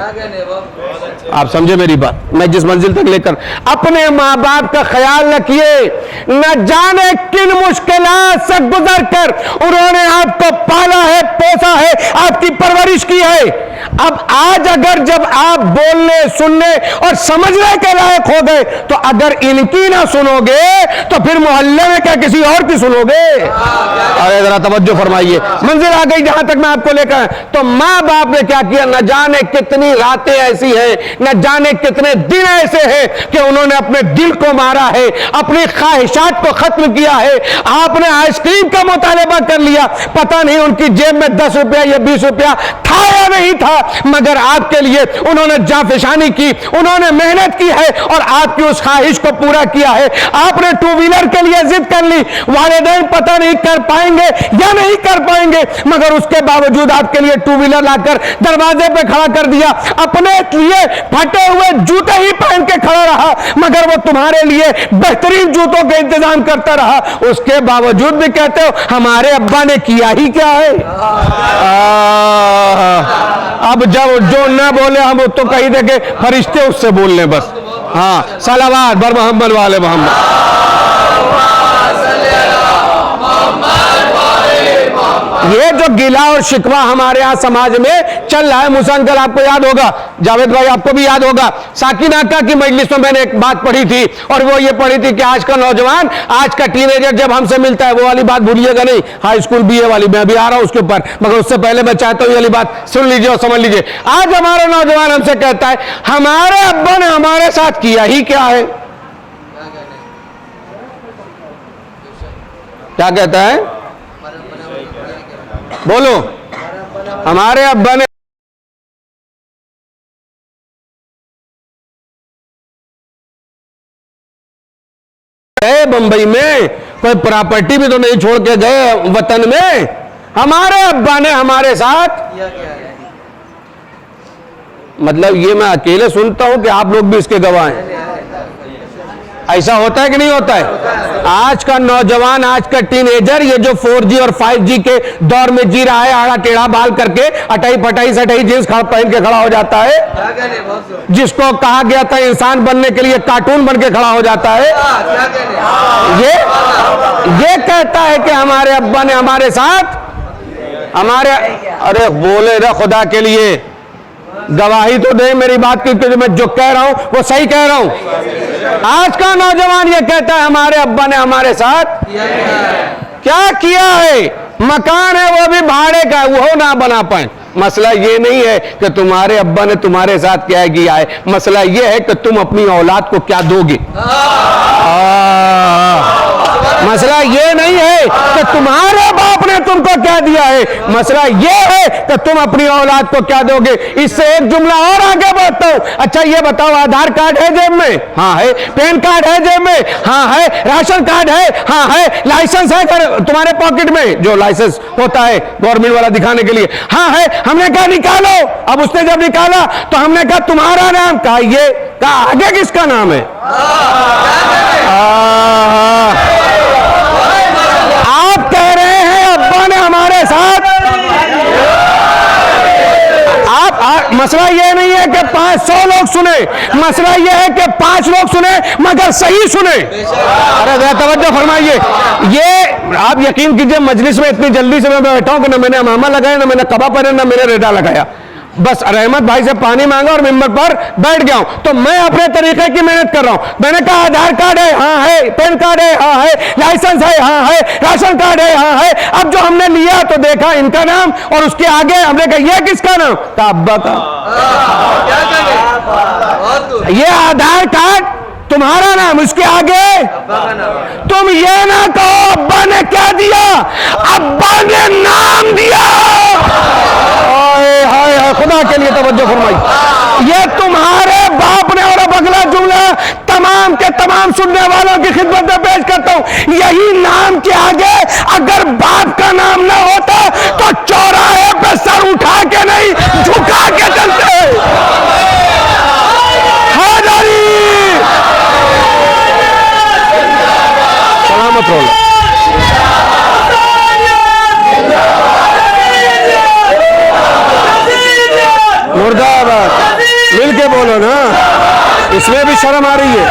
[SPEAKER 4] आप समझे मेरी बात। मैं जिस मंजिल तक लेकर, अपने माँ बाप का ख्याल रखिए, न जाने किन मुश्किलात से गुजर कर उन्होंने आपको पाला है, पोसा है, आपकी परवरिश की है। अब आज अगर जब आप बोलने, सुनने और समझने के लायक हो गए, तो अगर इनकी ना सुनोगे तो फिर मोहल्ले में क्या किसी और की सुनोगे। अरे जरा तवज्जो फरमाइए, मंजिल आ गई जहां तक मैं आपको लेकर। तो माँ बाप ने क्या किया, न जाने कितनी रातें ऐसी हैं, न जाने कितने दिन ऐसे हैं कि उन्होंने अपने दिल को मारा है, अपनी ख्वाहिशात को खत्म किया है। आपने आइसक्रीम का मुतालबा कर लिया, पता नहीं उनकी जेब में 10 रुपया या 20 रुपया था या नहीं था, मगर आपके लिए उन्होंने जाफिशानी की, उन्होंने मेहनत की है और आपकी उस ख्वाहिश को पूरा किया है। आपने 2 व्हीलर के लिए जिद कर ली, वालिदैन पता नहीं कर पाएंगे या नहीं कर पाएंगे, मगर उसके बावजूद आपके लिए 2 व्हीलर लाकर दरवाजे पे खड़ा कर दिया। अपने लिए फटे हुए जूते ही पहन के खड़ा रहा, मगर वो तुम्हारे लिए बेहतरीन जूतों का इंतजाम करता रहा। उसके बावजूद भी कहते हो हमारे अब्बा ने किया ही क्या है। अब जब जो ना बोले हम तो कही दे के फरिश्ते उससे बोल लें बस। हाँ, सलावात बर मोहम्मद वाले मोहम्मद। ये जो गिला और शिकवा हमारे यहाँ समाज में चल रहा है, मूसा अंकल आपको याद होगा, जावेद भाई आपको भी याद होगा, साकिन आका की मजलिस में मैंने एक बात पढ़ी थी, और वो ये पढ़ी थी कि आज का नौजवान, आज का टीनेजर जब हमसे मिलता है, वो वाली बात भूलिएगा नहीं, हाई स्कूल BA वाली, मैं अभी आ रहा हूं उसके ऊपर, मगर उससे पहले मैं चाहता हूं ये वाली बात सुन लीजिए और समझ लीजिए। आज हमारा नौजवान हमसे कहता है हमारे अब्बा ने हमारे साथ किया ही क्या है। क्या कहता है, बोलो। हमारे अब्बा ने बंबई में कोई प्रॉपर्टी भी तो नहीं छोड़ के गए वतन में, हमारे अब्बा ने हमारे साथ। मतलब ये मैं अकेले सुनता हूं कि आप लोग भी इसके गवाह हैं। ऐसा होता है कि नहीं होता है। आज का नौजवान, आज का टीनेजर, ये जो 4G और 5G के दौर में जी रहा है, आड़ा टेढ़ा बाल करके, अटाई पटाई सटाई जींस पहन के खड़ा हो जाता है, जिसको कहा गया था इंसान बनने के लिए कार्टून बन के खड़ा हो जाता है। ये कहता है कि हमारे अब्बा ने हमारे साथ, हमारे, अरे बोले ना खुदा के लिए, गवाही तो दे मेरी बात की, क्योंकि मैं जो कह रहा हूं वो सही कह रहा हूं। आज का नौजवान ये कहता है हमारे अब्बा ने हमारे साथ क्या किया है। मकान है वो भी भाड़े का, वो ना बना पाए। मसला ये नहीं है कि तुम्हारे अब्बा ने तुम्हारे साथ क्या किया है, मसला ये है कि तुम अपनी औलाद को क्या दोगे। मसला ये नहीं है कि तुम्हारे बाप ने तुमको क्या दिया है, मसला ये है कि तुम अपनी औलाद को क्या दोगे। इससे एक जुमला और आगे बढ़ता हूं। अच्छा ये बताओ, आधार कार्ड है जेब में? हाँ है। पैन कार्ड है जेब में? हाँ है। राशन कार्ड है? हाँ है। लाइसेंस है तुम्हारे पॉकेट में, जो लाइसेंस होता है गवर्नमेंट वाला दिखाने के लिए? हाँ है। हमने कहा निकालो। अब उसने जब निकाला तो हमने कहा तुम्हारा नाम, कहा ये, कहा आगे किसका नाम है? आप कह रहे हैं अब्बा ने हमारे साथ, मसला ये नहीं है कि 500 लोग सुने, मसला ये है कि 5 लोग सुने मगर सही सुने। अरे जरा तवज्जो फरमाइए। ये आप यकीन कीजिए, मजलिस में इतनी जल्दी से मैं बैठा हूं कि ना मैंने अमामा लगाया, ना मैंने कबा पहना, ना मैंने रेडा लगाया, बस रहमत भाई से पानी मांगा और मिंबर पर बैठ गया हूं। तो मैं अपने तरीके की मेहनत कर रहा हूं। मैंने कहा आधार कार्ड है, हाँ है, पैन कार्ड है, हाँ है, लाइसेंस है, हाँ है, राशन कार्ड है, हाँ है। अब जो हमने लिया तो देखा इनका नाम और उसके आगे हमने कहा यह किसका नाम? कहा अब्बा का। ये आधार कार्ड तुम्हारा नाम, उसके आगे तुम ये ना कहो अब्बा ने क्या दिया, अब्बा ने नाम दिया। हाय हाय, खुदा के लिए तवज्जो फरमाई। ये तुम्हारे बाप ने, और अब अगला जुमला तमाम के तमाम सुनने वालों की खिदमत में पेश करता हूं, यही नाम के आगे अगर बाप का नाम ना होता तो चौराहे पे सर उठा के नहीं झुका के चलते। सलामत रहो। मुर्दाबाद, मिल के बोलो ना, इसमें भी शर्म आ रही है।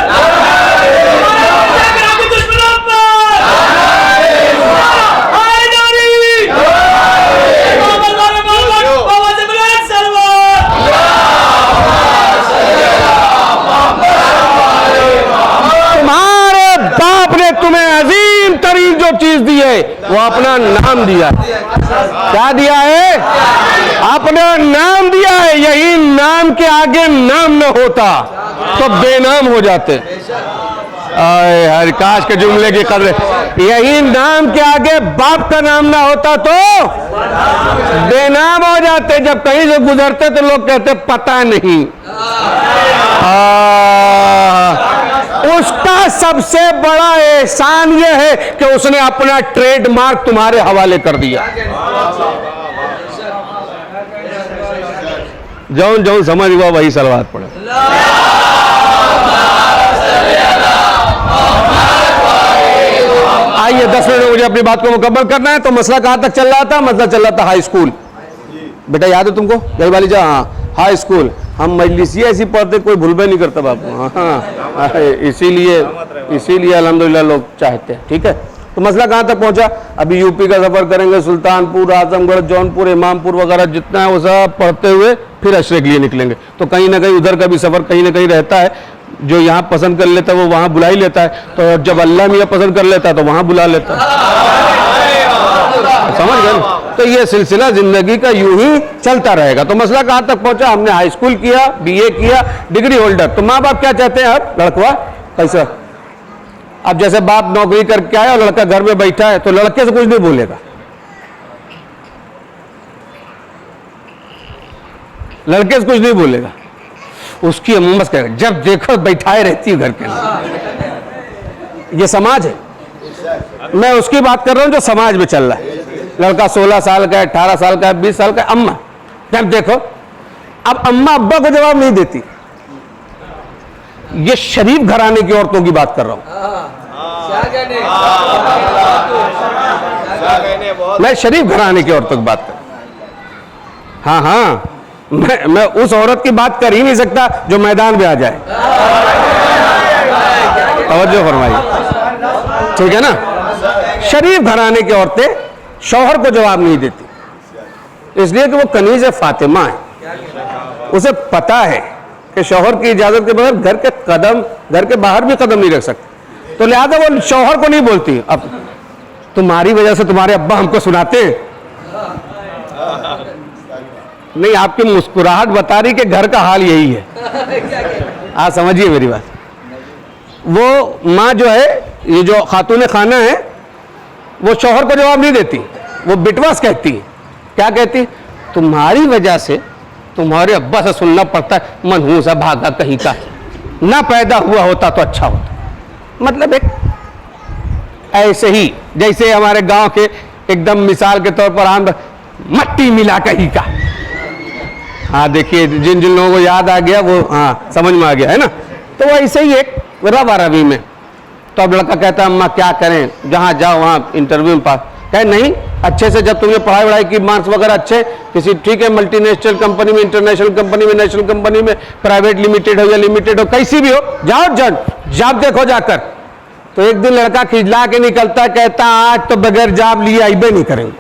[SPEAKER 4] तुम्हारे बाप ने तुम्हें अजीम तरीन जो चीज दी है वो अपना नाम दिया है। क्या दिया है? अपना नाम दिया है। यही नाम के आगे नाम न होता तो बेनाम हो जाते। हर काश के जुमले की कदर। यही नाम के आगे बाप का नाम ना होता तो बेनाम हो जाते। जब कहीं से गुजरते तो लोग कहते पता नहीं। उसका सबसे बड़ा एहसान यह है कि उसने अपना ट्रेडमार्क तुम्हारे हवाले कर दिया। जौन जौन समझ हुआ वही सलवात पड़े। आइए 10 मिनट में मुझे अपनी बात को मुकम्मल करना है। तो मसला कहां तक चल रहा था? मसला चल रहा था हाई स्कूल। बेटा याद है तुमको? यही वाली जा, हाँ हाई स्कूल। हम मजलिसिया ऐसी पढ़ते कोई भूलबे नहीं करता बापू। हाँ इसीलिए अल्हम्दुलिल्लाह लोग चाहते हैं। ठीक है, तो मसला कहाँ तक पहुंचा? अभी यूपी का सफर करेंगे, सुल्तानपुर, आजमगढ़, जौनपुर, इमामपुर वगैरह जितना है वो सब पढ़ते हुए फिर अशरे के लिए निकलेंगे। तो कहीं ना कहीं उधर का भी सफर कहीं ना कहीं रहता है। जो यहाँ पसंद कर लेता है वो वहाँ बुला ही लेता है। तो जब अल्लाह मियाँ पसंद कर लेता है तो वहाँ बुला लेता है। समझ गए? तो ये सिलसिला जिंदगी का यूं ही चलता रहेगा। तो मसला कहाँ तक पहुंचा? हमने हाई स्कूल किया, बीए किया, डिग्री होल्डर। तो माँ बाप क्या चाहते हैं? अब लड़का कैसा? अब जैसे बाप नौकरी करके आया और लड़का घर में बैठा है तो लड़के से कुछ नहीं बोलेगा। लड़के से कुछ नहीं बोलेगा। उसकी अम्मा बस कहेगा जब देखो बैठाए रहती है घर के अंदर। ये समाज है। मैं उसकी बात कर रहा हूं जो समाज में चल रहा है। लड़का 16 साल का है, 18 साल का है, 20 साल का है, अम्मा जब देखो। अब अम्मा अब्बा को जवाब नहीं देती। ये शरीफ घराने की औरतों की बात कर रहा हूं। मैं शरीफ घराने की औरतों की बात कर। हाँ हाँ, मैं उस औरत की बात कर ही नहीं सकता जो मैदान में आ जाए। तवज्जो फरमाइए, ठीक है ना? शरीफ घराने की औरतें शौहर को जवाब नहीं देती, इसलिए कि वो कनीज़ फातिमा है। उसे पता है कि शौहर की इजाजत के बगैर घर के बाहर भी कदम नहीं रख सकते। तो लिहाजा वो शौहर को नहीं बोलती। अब तुम्हारी वजह से तुम्हारे अब्बा हमको सुनाते हैं। नहीं, आपकी मुस्कुराहट बता रही कि घर का हाल यही है। आप समझिए मेरी बात। वो माँ जो है, ये जो खातून खाना है, वो शौहर को जवाब नहीं देती। वो बिटवास कहती है। क्या कहती? तुम्हारी वजह से तुम्हारे अब्बा से सुनना पड़ता है, मनहूसा भागा कहीं का, ना पैदा हुआ होता तो अच्छा होता। मतलब एक ऐसे ही जैसे हमारे गांव के एकदम मिसाल के तौर पर हम मट्टी मिला कहीं का। हाँ देखिए, जिन जिन लोगों को याद आ गया वो हाँ समझ में आ गया है ना। तो वो ऐसे ही एक रवा रवी में। तो अब लड़का कहता है अम्मा क्या करें? जहाँ जाओ वहाँ इंटरव्यू में पास। कहे नहीं, अच्छे से जब तुमने पढ़ाई वढ़ाई की, मार्क्स वगैरह अच्छे, किसी ठीक है मल्टीनेशनल कंपनी में, इंटरनेशनल कंपनी में, नेशनल कंपनी में, प्राइवेट लिमिटेड हो या लिमिटेड हो, कैसी भी हो, जाओ जॉब देखो जाकर। तो एक दिन लड़का खिजला के निकलता, कहता आज तो बगैर जॉब लिए आइबे नहीं करेंगे।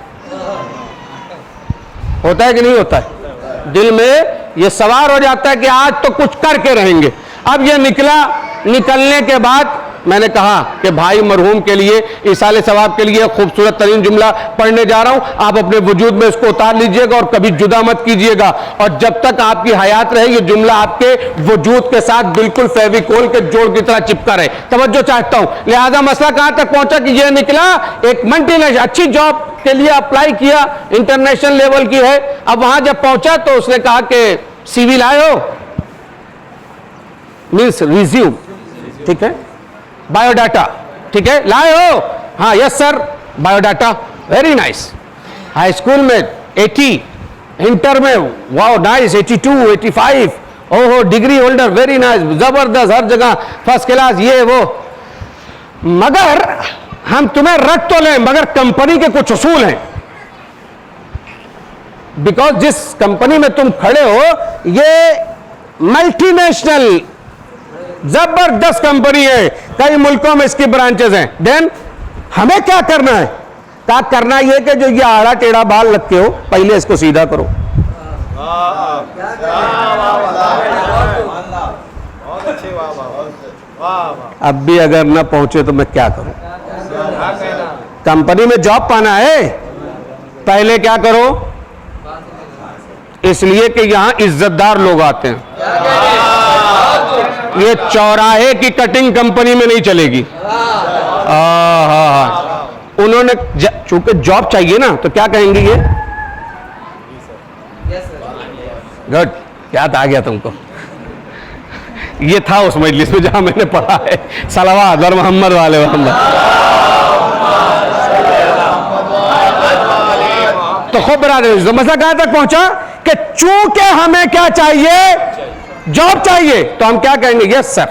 [SPEAKER 4] होता है कि नहीं होता है? दिल में ये सवार हो जाता है कि आज तो कुछ करके रहेंगे। अब ये निकलने के बाद मैंने कहा कि भाई मरहूम के लिए, इसाले सवाब के लिए खूबसूरत तरीन जुमला पढ़ने जा रहा हूं, आप अपने वजूद में इसको उतार लीजिएगा और कभी जुदा मत कीजिएगा, और जब तक आपकी हयात रहे ये जुमला आपके वजूद के साथ बिल्कुल फेविकोल के जोड़ की तरह चिपका रहे। तवज्जो चाहता हूं। लिहाजा मसला कहां तक पहुंचा कि यह निकला एक मल्टीनेशनल अच्छी जॉब के लिए अप्लाई किया, इंटरनेशनल लेवल की है। अब वहां जब पहुंचा तो उसने कहा कि सीवी लाए हो, मीन्स रिज्यूम, ठीक है, बायोडाटा, ठीक है, लाए हो, हाँ yes sir, biodata, very nice. High school में 80, इंटर में वाओ नाइस 82, 85, ओहो डिग्री होल्डर, वेरी नाइस, जबरदस्त, हर जगह फर्स्ट क्लास, ये वो। मगर हम तुम्हें रख तो लें, मगर कंपनी के कुछ उसूल हैं, बिकॉज जिस कंपनी में तुम खड़े हो ये मल्टीनेशनल जबरदस्त कंपनी है, कई मुल्कों में इसकी ब्रांचेस हैं। देन हमें क्या करना है? क्या करना यह कि जो ये आड़ा टेढ़ा बाल लगते हो पहले इसको सीधा करो। अब भी अगर ना पहुंचे तो मैं क्या करूं? कंपनी में जॉब पाना है, पहले क्या करो? इसलिए कि यहां इज्जतदार लोग आते हैं। ये चौराहे की कटिंग कंपनी में नहीं चलेगी। उन्होंने चूंकि जॉब चाहिए ना, तो क्या कहेंगे ये? गुड, क्या आ गया तुमको? ये था उस मजलिस में जहां मैंने पढ़ा है, सलावत और मोहम्मद वाले मोहम्मद। तो खूब बराबर मसला कहां तक पहुंचा कि चूंकि हमें क्या चाहिए? जॉब चाहिए। तो हम क्या कहेंगे? यस सर,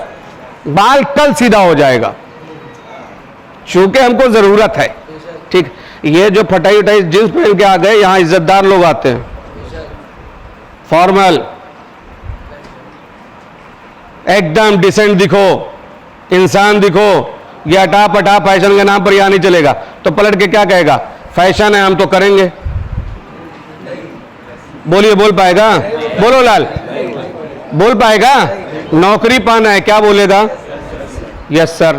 [SPEAKER 4] बाल कल सीधा हो जाएगा, चूंकि हमको जरूरत है। ठीक, ये जो फटाई उठाई जींस पहन के आ गए, यहां इज्जतदार लोग आते हैं, फॉर्मल, एकदम डिसेंट दिखो, इंसान दिखो। ये अटा पटा फैशन के नाम पर यहां नहीं चलेगा। तो पलट के क्या कहेगा? फैशन है, हम तो करेंगे। बोलिए, बोल पाएगा? बोलो लाल, बोल पाएगा? नौकरी पाना है, क्या बोलेगा? Yes sir.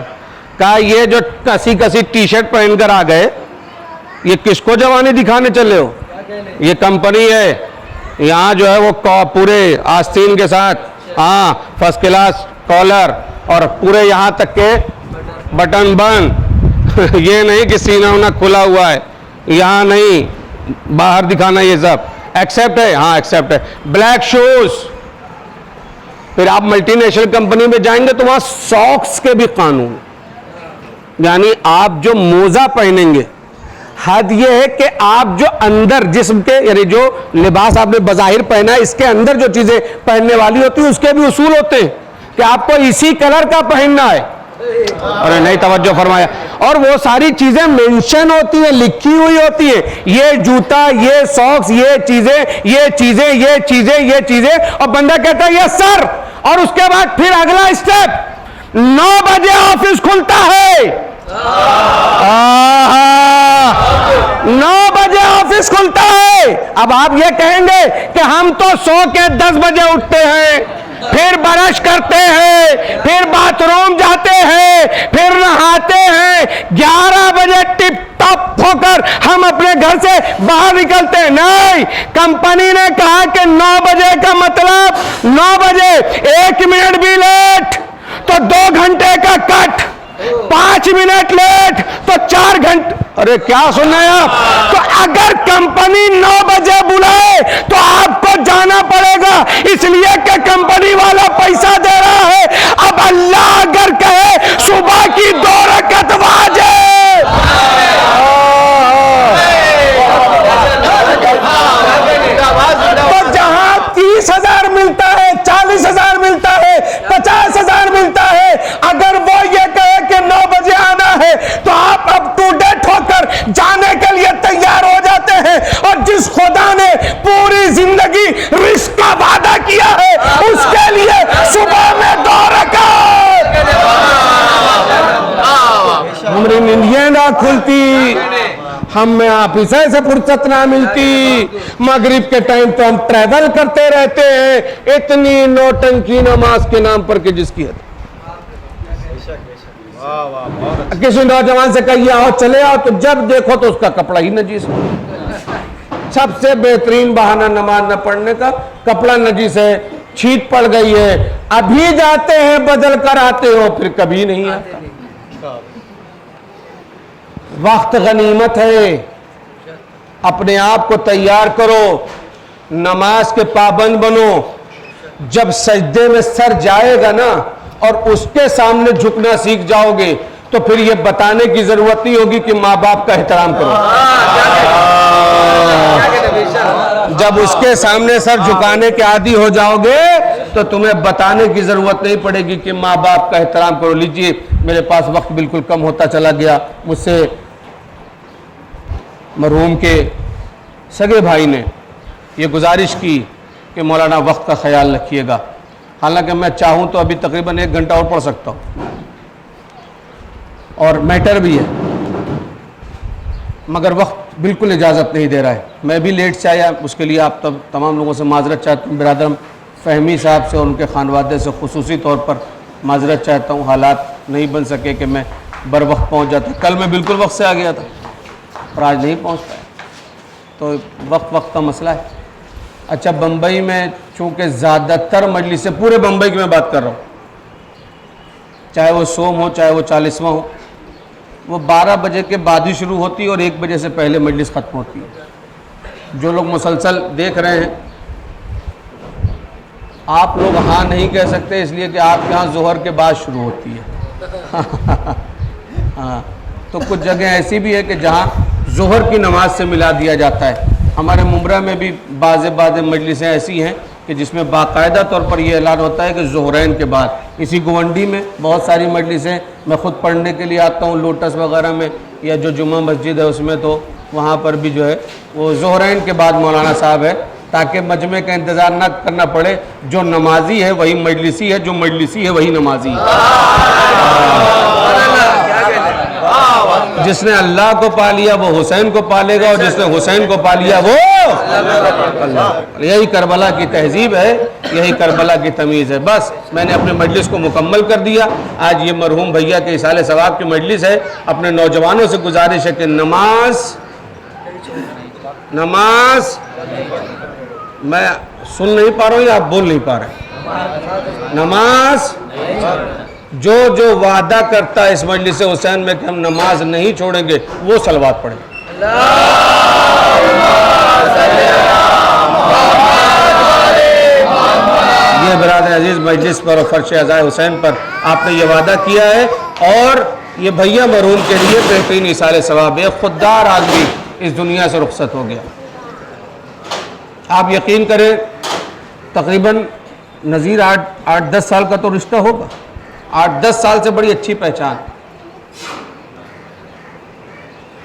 [SPEAKER 4] का ये जो कसी कसी टी शर्ट पहनकर आ गए, ये किसको जवानी दिखाने चले हो? ये कंपनी है, यहाँ जो है वो पूरे आस्तीन के साथ, हाँ फर्स्ट क्लास कॉलर और पूरे यहाँ तक के बटन बंद। ये नहीं कि सीना उना खुला हुआ है, यहाँ नहीं, बाहर दिखाना, ये सब एक्सेप्ट है? हाँ एक्सेप्ट है। Black shoes. फिर आप मल्टीनेशनल कंपनी में जाएंगे तो वहां सॉक्स के भी कानून, यानी आप जो मोजा पहनेंगे, हद यह है कि आप जो अंदर जिस्म के, यानी जो लिबास आपने बज़ाहिर पहना है, इसके अंदर जो चीजें पहनने वाली होती है उसके भी उसूल होते हैं कि आपको इसी कलर का पहनना है। अरे नहीं, तवज्जो फरमाया। और वो सारी चीजें मेंशन होती है, लिखी हुई होती है, ये जूता, ये सॉक्स, ये चीजें, ये चीजें, ये चीजें, ये चीजें, और बंदा कहता है यस सर। और उसके बाद फिर अगला स्टेप, 9 बजे ऑफिस खुलता है। 9 बजे ऑफिस खुलता है। अब आप ये कहेंगे कि हम तो सो के 10 बजे उठते हैं, फिर ब्रश करते हैं, फिर बाथरूम जाते हैं, फिर नहाते हैं, 11 बजे टिप टॉप होकर हम अपने घर से बाहर निकलते हैं। नहीं, कंपनी ने कहा कि 9 बजे का मतलब 9 बजे 1 मिनट भी लेट तो 2 घंटे का कट, 5 मिनट लेट तो 4 घंटे। अरे क्या सुनना है आप? तो अगर कंपनी 9 बजे बुलाए तो आपको जाना पड़ेगा, इसलिए कि कंपनी वाला पैसा दे रहा है। अब अल्लाह अगर कहे सुबह की 2 रकात वाजिब, तो जहां 30,000 मिलता है, 40,000 मिलता है, 50,000 मिलता है, अगर वो ये कहे कि 9 बजे आना है तो आप अप टू डेट होकर जाने के लिए
[SPEAKER 5] खुलती, हम में ऑफिस से फुर्सत ना मिलती, मगरिब के टाइम तो हम ट्रैवल करते रहते हैं, इतनी नौटंकी नमाज के नाम पर कि जिसकी हद। किसी नौजवान से कहिए आओ चले आओ, तो जब देखो तो उसका कपड़ा ही नजीस हो। सबसे बेहतरीन बहाना नमाज न पढ़ने का, कपड़ा नजीस है, छींट पड़ गई है, अभी जाते हैं बदल कर आते हो, फिर कभी नहीं आता। वक्त गनीमत है, अपने आप को तैयार करो, नमाज के पाबंद बनो। जब सजदे में सर जाएगा ना और उसके सामने झुकना सीख जाओगे तो फिर यह बताने की जरूरत नहीं होगी कि माँ बाप का एहतराम करो। जब उसके सामने सर झुकाने के आदी हो जाओगे तो तुम्हें बताने की जरूरत नहीं पड़ेगी कि माँ बाप का एहतराम करो। लीजिए, मेरे पास वक्त बिल्कुल कम होता चला गया। मुझसे मरहूम के सगे भाई ने ये गुजारिश की कि मौलाना वक्त का ख्याल रखिएगा। हालांकि मैं चाहूँ तो अभी तकरीबन 1 घंटा और पढ़ सकता हूँ और मैटर भी है, मगर वक्त बिल्कुल इजाज़त नहीं दे रहा है। मैं भी लेट से आया, उसके लिए आप तमाम लोगों से माजरत चाहता हूँ। बिरादर फ़हमी साहब से और उनके खानवादे से खुसूसी तौर पर माजरत चाहता हूँ। हालात नहीं बन सके कि मैं बर वक्त पहुँच जाता। कल मैं बिल्कुल वक्त से आ गया था और आज नहीं पहुँच पाया, तो वक्त का मसला है। अच्छा, बम्बई में चूँकि ज़्यादातर मजलिसें, पूरे बम्बई की मैं बात कर रहा हूँ, चाहे वो सोम हो चाहे वो 40वां हो, वो 12 बजे के बाद ही शुरू होती है और 1 बजे से पहले मजलिस ख़त्म होती है। जो लोग मुसलसल देख रहे हैं, आप लोग हाँ नहीं कह सकते इसलिए कि आपके यहाँ ज़ोहर के बाद शुरू होती है। हाँ, तो कुछ जगह ऐसी भी है कि जहाँ ज़ोहर की नमाज से मिला दिया जाता है। हमारे मुमरा में भी बाज़ मजलिसें ऐसी हैं कि जिसमें बाकायदा तौर पर यह ऐलान होता है कि ज़ोहरैन के बाद। इसी गुवंडी में बहुत सारी मजलिसें मैं ख़ुद पढ़ने के लिए आता हूँ, लोटस वगैरह में या जो जुम्मा मस्जिद है उसमें, तो वहाँ पर भी जो है वो ज़ोहरैन के बाद मौलाना साहब है, ताकि मजमे का इंतज़ार ना करना पड़े। जो नमाजी है वही मजलिसी है, जो मजलिसी है वही नमाजी है। जिसने अल्लाह को पा लिया वो हुसैन को पालेगा और जिसने हुसैन को पा लिया वो अल्लाह। यही करबला की तहजीब है, यही करबला की तमीज़ है। बस मैंने अपने मजलिस को मुकम्मल कर दिया। आज ये मरहूम भैया के इसाले सवाब की मजलिस है। अपने नौजवानों से गुजारिश है कि नमाज मैं सुन नहीं पा रहा हूँ या आप बोल नहीं पा रहे। नमाज जो जो वादा करता है इस मजलिस हुसैन में कि हम नमाज नहीं छोड़ेंगे, वो सलवात पढ़े। ये बिरादर अजीज मजलिस पर और फर्श अज़ाए हुसैन पर आपने ये वादा किया है और ये भैया मरहूम के लिए बेहतरीन इसाले सवाब है। खुददार आदमी इस दुनिया से रुखसत हो गया। आप यकीन करें, तकरीबन नज़ीर 8-10 साल का तो रिश्ता होगा, 8-10 साल से बड़ी अच्छी पहचान।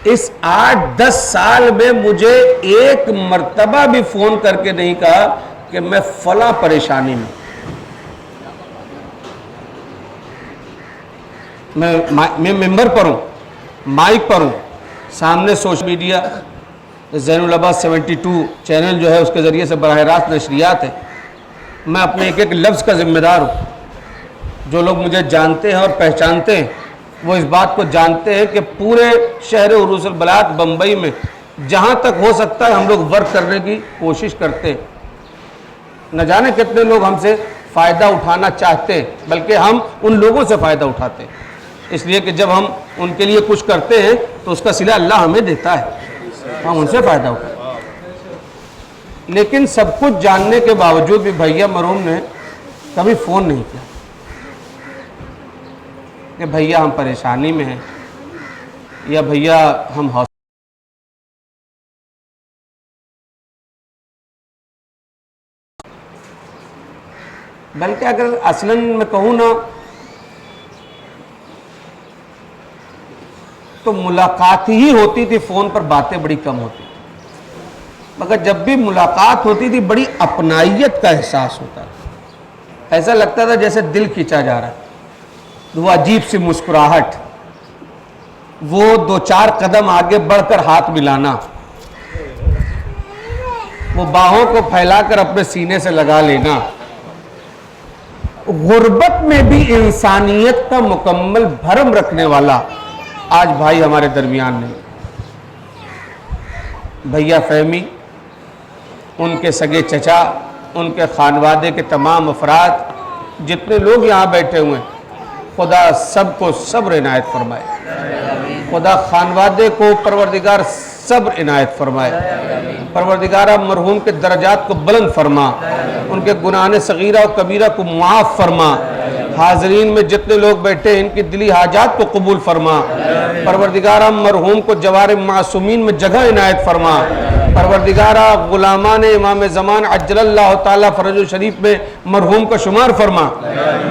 [SPEAKER 5] इस 8-10 साल में मुझे एक मर्तबा भी फ़ोन करके नहीं कहा कि मैं फला परेशानी में। मैं मेंबर पर हूँ, माइक पर हूँ, सामने social media Zainul Abbas 72 channel जो है उसके ज़रिए से बराह रास्त नशरियात है। मैं अपने एक एक लफ्ज़ का ज़िम्मेदार हूँ। जो लोग मुझे जानते हैं और पहचानते हैं वो इस बात को जानते हैं कि पूरे शहर उरूसुल बलात बम्बई में जहाँ तक हो सकता है हम लोग वर्क करने की कोशिश करते हैं। न जाने कितने लोग हमसे फ़ायदा उठाना चाहते हैं, बल्कि हम उन लोगों से फ़ायदा उठाते हैं, इसलिए कि जब हम उनके लिए कुछ करते हैं तो उसका सिला अल्लाह हमें देता है, हम उनसे फ़ायदा उठाते हैं। लेकिन सब कुछ जानने के बावजूद भी भैया मरहूम ने कभी फ़ोन नहीं किया कि भैया हम परेशानी में हैं या भैया हम बल्कि अगर असलन मैं कहूँ ना तो मुलाकात ही होती थी, फ़ोन पर बातें बड़ी कम होती थी, मगर जब भी मुलाकात होती थी बड़ी अपनाइयत का एहसास होता था। ऐसा लगता था जैसे दिल खींचा जा रहा है। वो अजीब सी मुस्कुराहट, वो 2-4 कदम आगे बढ़कर हाथ मिलाना, वो बाहों को फैलाकर अपने सीने से लगा लेना। गुर्बत में भी इंसानियत का मुकम्मल भरम रखने वाला आज भाई हमारे दरमियान नहीं। भैया फहमी, उनके सगे चचा, उनके खानवादे के तमाम अफराद, जितने लोग यहाँ बैठे हुए हैं, खुदा सबको सब्र इनायत फरमाए। खुदा खानवादे को परवरदिगार सब्र इनायत फरमाए। परवरदिगार मरहूम के दर्जात को बुलंद फरमा, उनके गुनाह सगीरा और कबीरा को मुआफ़ फरमा। हाजरीन में जितने लोग बैठे हैं, इनकी दिली हाजात को कबूल फरमा। परवरदिगार मरहूम को जवार मासूमीन में जगह इनायत फरमा। परवरदिगारा गुलामान इमाम ज़मान अज्जलल्लाहु ताला फरजो शरीफ में मरहूम का शुमार फरमा।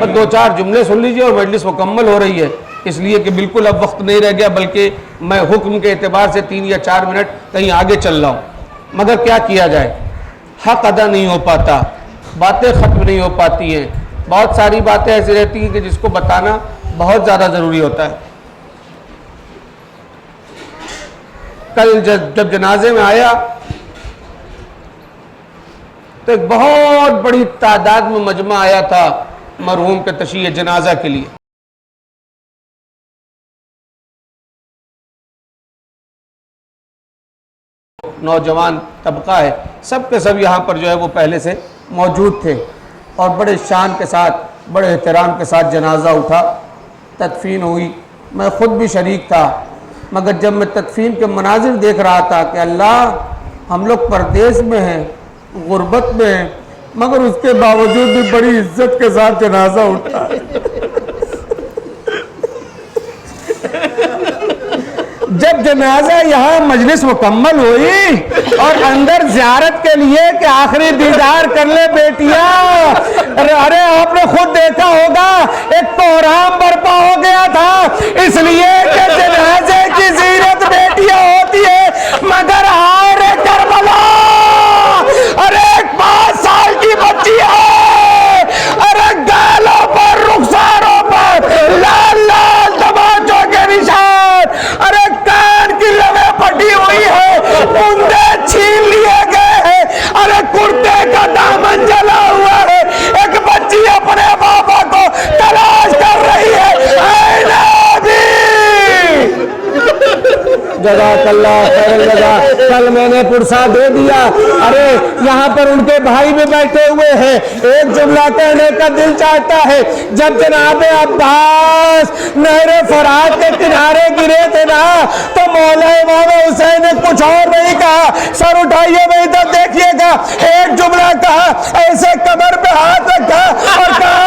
[SPEAKER 5] बस 2-4 जुमले सुन लीजिए और मजलिस मुकम्मल हो रही है, इसलिए कि बिल्कुल अब वक्त नहीं रह गया, बल्कि मैं हुक्म के एतबार से 3 या 4 मिनट कहीं आगे चल रहा हूँ। मगर क्या किया जाए, हक अदा नहीं हो पाता, बातें ख़त्म नहीं हो पाती हैं। बहुत सारी बातें ऐसी रहती हैं कि जिसको बताना बहुत ज़्यादा ज़रूरी होता है। कल जब जनाजे में आया तो एक बहुत बड़ी तादाद में मजमा आया था मरहूम के तशीह जनाजा के लिए। नौजवान तबका है, सब के सब यहाँ पर जो है वो पहले से मौजूद थे और बड़े शान के साथ, बड़े एहतराम के साथ जनाजा उठा, तदफीन हुई। मैं ख़ुद भी शरीक था, मगर जब मैं तदफीन के मनाजिर देख रहा था कि अल्लाह हम लोग परदेश में हैं, गुर्बत में हैं, मगर उसके बावजूद भी बड़ी इज्जत के साथ जनाजा उठा। जब जनाजा यहाँ मजलिस मुकम्मल हुई और अंदर ज़ियारत के लिए कि आखिरी दीदार कर ले बेटियां, अरे आपने खुद देखा होगा एक कोहराम बर्पा हो गया था, इसलिए कि जनाजे की ज़ीरत बेटियां होती है। मगर हाय रे करबला, अरे 5 साल की बच्ची है, अरे गालों पर, रुखसारों पर लाल लाल तमाचों के निशान, अरे कान की लवे फटी हुई है, मुंडे छीन लिए गए हैं, अरे कुर्ते का दामन जला हुआ है। एक बच्ची अपने बाबा को तलाश कर रही है। जज़ाकल्लाह खैर जज़ा। कल मैंने पुरसा दे दिया। अरे यहाँ पर उनके भाई भी बैठे हुए हैं, एक जुमला कहने का दिल चाहता है। जब जनाब अब्बास नहरे फरात के किनारे गिरे थे ना, तो मौला इमाम हुसैन ने कुछ और नहीं कहा, सर उठाइए भाई तब देखिएगा, एक जुमला कहा, ऐसे कमर पे हाथ रखा और कहा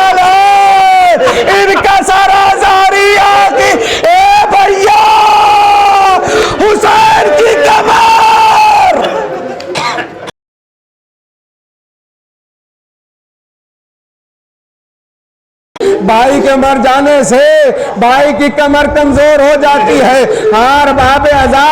[SPEAKER 5] इनका सारा जारिया की ए भैया हुसैन की कमर। भाई के मर जाने से भाई की कमर कमजोर हो जाती है। और बाब अज़ा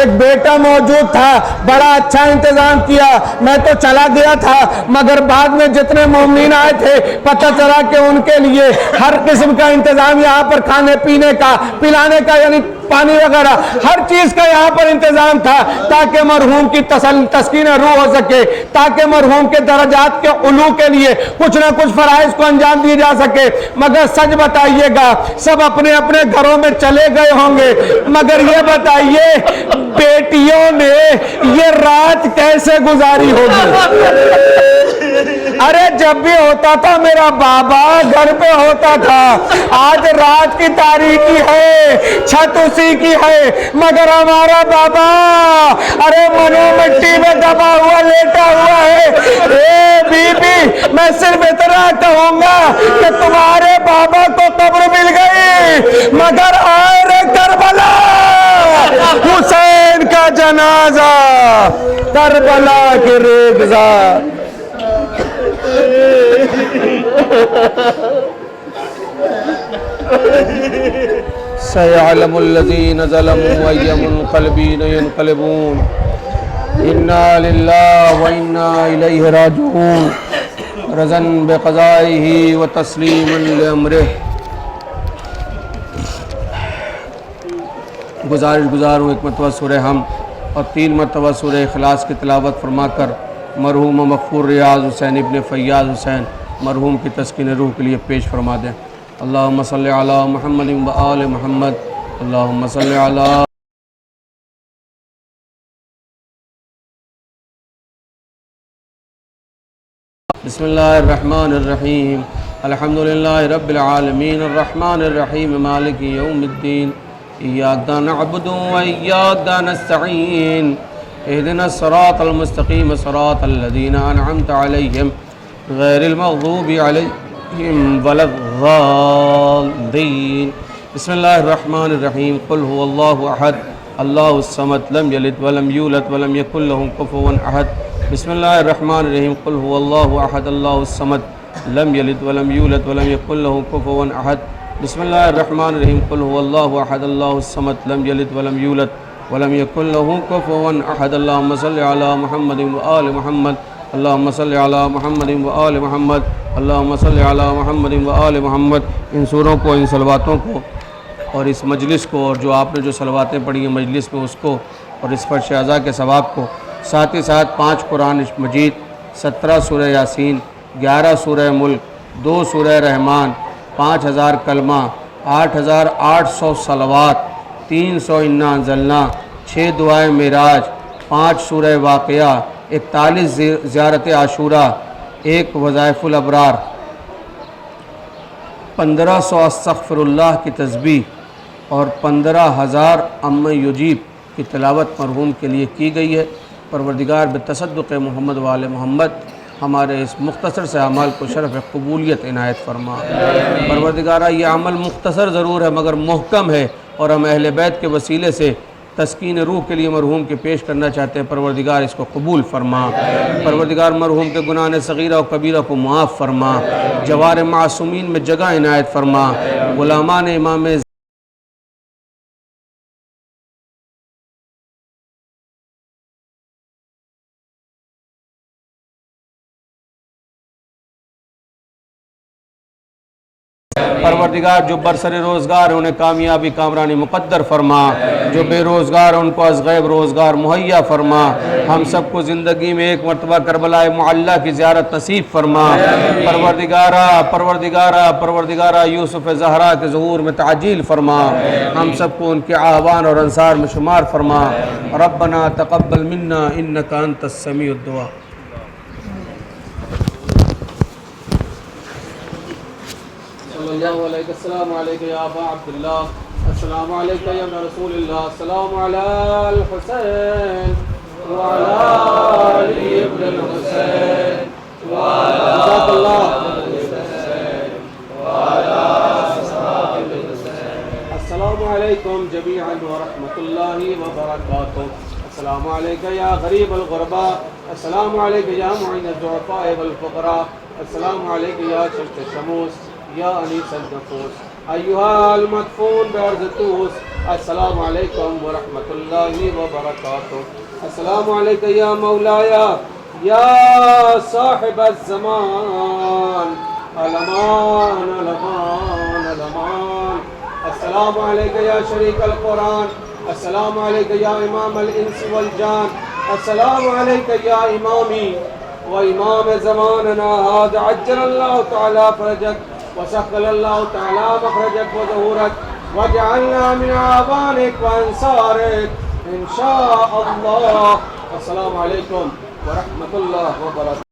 [SPEAKER 5] एक बेटा मौजूद था, बड़ा अच्छा इंतजाम किया। मैं तो चला गया था, मगर बाद में जितने मोमिन आए थे पता चला कि उनके लिए हर किस्म का इंतजाम यहाँ पर, खाने पीने का, पिलाने का, यानी पानी वगैरह हर चीज का यहाँ पर इंतजाम था, ताकि मरहूम की तस्कीन रूह हो सके, ताकि मरहूम के दर्जात के उलू के लिए कुछ ना कुछ फराइज को अंजाम दिए जा सके। मगर सच बताइएगा, सब अपने अपने घरों में चले गए होंगे, मगर ये बताइए बेटियों ने ये रात कैसे गुजारी होगी? अरे जब भी होता था मेरा बाबा घर पे होता था, आज रात की तारीकी है, छत उसी की है, मगर हमारा बाबा अरे मनो मिट्टी में दबा हुआ लेटा हुआ है। ए बीबी, मैं सिर्फ इतना कहूंगा कि तुम्हारे बाबा को कब्र मिल गई, मगर आए रे करबला हुसैन का जनाजा, करबला के रेगजा। सयअलमुल्लज़ीन ज़लमू अय्य मुनक़लिबीन यनक़लिबून, इन्ना लिल्लाहि व इन्ना इलैहि राजिऊन, रज़न बिक़ज़ाइहि व तस्लीमन लिअम्रिहि। गुजार हूँ एक मरतबा सूरह हम और 3 मरतबा सूरह इखलास की तिलावत फरमाकर मरहूम मग़फ़ूर रियाज़ हुसैन इब्न फ़ैयाज़ हुसैन मरहूम की तस्कीन रूह के लिए पेश फरमा दें। अल्लाहुम्मा सल्लि अला मुहम्मद व आल मुहम्मद, अल्लाहुम्मा सल्लि अला बिस्मिल्लाहिर्रहमानिर्रहीम अल्हम्दुलिल्लाहि रब्बिल आलमीन अर्रहमानिर्रहीम मालिकि यौमिद्दीन इय्याका नअबुदु व इय्याका नस्तईन इहदिनस सिरातल मुस्तक़ीम सिरातल लज़ीना अनअमत अलैहिम गैरिल मग़ज़ूबि अलैहिम वलद्दाल्लीन। बिस्मिल्लाहिर्रहमानिर्रहीम कुल हुवल्लाहु अहद अल्लाहुस समद लम यलिद वलम यूलद वलम यकुल लहु कुफुवन अहद। बिस्मिल्लाहिर्रहमानिर्रहीम कुल हुवल्लाहु अहद अल्लाहुस समद लम यलिद वलम यूलद वलम यकुल लहु कुफुवन अहद। बिस्मिल्लाहिर्रहमानिर्रहीम कुल हुवल्लाहु अहद अल्लाहुस समद लम यलिद वलम यूलद वलम यकुल लहु कुफुवन अहद। अल्लाहुम्मा सल्लि अला मुहम्मदिन व आलि मुहम्मद, अल्लाहुम्मा सल्लि अला मुहम्मदिन व आलि मुहम्मद, अल्लाहुम्मा सल्लि अला मुहम्मदिन व आलि मुहम्मद। इन सूरों को, इन सलवातों को और इस मजलिस को और जो आपने जो सलवातें पढ़ी हैं मजलिस में उसको और इस फर्श अज़ा के सवाब को, साथ ही साथ 5 कुरान मजीद, 17 सूरह यासीन, 11 सूरह मुल्क, 2 सूरह रहमान, 5000 कलमा, 8800 सलवात, 300 इन्ना अंज़लना, 6 दुआएं मेराज, 5 सूरह वाक़या, 41 ज़ियारत आशूरा, 1 वज़ाइफ़ुल अबरार, 1500 अस्तग़फ़िरुल्लाह की तस्बीह और 15000 अम्मा युजीब की तिलावत मरहूम के लिए की गई है। परवरदिगार बितसद्दुक़ मोहम्मद वाले मोहम्मद हमारे इस मुख्तसर से अमल को शरफ़ कबूलियत इनायत फरमा। परवरदिगारा ये अमल मुख्तसर ज़रूर है मगर मुहकम है और हम अहले बैत के वसीले से तस्कीन रूह के लिए मरहूम के पेश करना चाहते हैं। परवरदिगार इसको कबूल फरमा। परवरदिगार मरहूम के गुनाह सग़ीरा और कबीरा को मुआफ़ फरमा। जवार मासूमीन में जगह इनायत फरमा। गुलामान इमाम परवरदिगार जो बरसर रोज़गार है उन्हें कामयाबी कामरानी मुक़द्दर फरमा। जो बेरोज़गार है उनको अज़गैब रोज़गार मुहैया फरमा। हम सबको ज़िंदगी में एक मरतबा करबलाए मुअल्ला की ज़ियारत नसीब फरमा। परवरदिगारा परवरदिगारा परवरदिगारा यूसुफ़ ज़हरा के ज़हूर में ताजील फरमा। हम सबको उनके आवान और अंसार में शुमार फरमा। रब्बना तक़ब्बल मिन्ना इन्नका अंतस समीउद दुआ। अस्सलामु अलैका या अबा अब्दुल्लाह, अस्सलामु अलैका या इब्न रसूलिल्लाह, अस्सलामु अलल हुसैन व अला अली इब्न हुसैन व अला अस्सलामु अलैकुम जमीअन व रहमतुल्लाहि व बरकातुहू। अस्सलामु अलैका या गरीब अल गुरबा, अस्सलामु अलैका या मुईन अज़-ज़ुअफ़ा वल फ़ुक़रा, अस्सलामु अलैका या शम्स शमूस या अनीस नफूस अय्युहल मदफून बअर्ज़ तूस। अस्सलामु अलैकुम व रहमतुल्लाहि व बरकातुहू। अस्सलामु अलैका या मौलाया या साहिबज़ ज़मान अलमान अलमान अलमान। अस्सलामु अलैका या शरीकल कुरान, अस्सलामु अलैका या इमाम अल इंस वल जान, अस्सलामु अलैका या इमामी व इमाम ज़मानना हाज़ा अज्जलल्लाहु तआला फरजक वसक़्क़लल्लाहु तआला मख़रजक व ज़हूरक वजअलना मिन आवानिक व अंसारिक इंशाअल्लाह। अस्सलामु अलैकुम व रहमतुल्लाहि व बरकातुहू।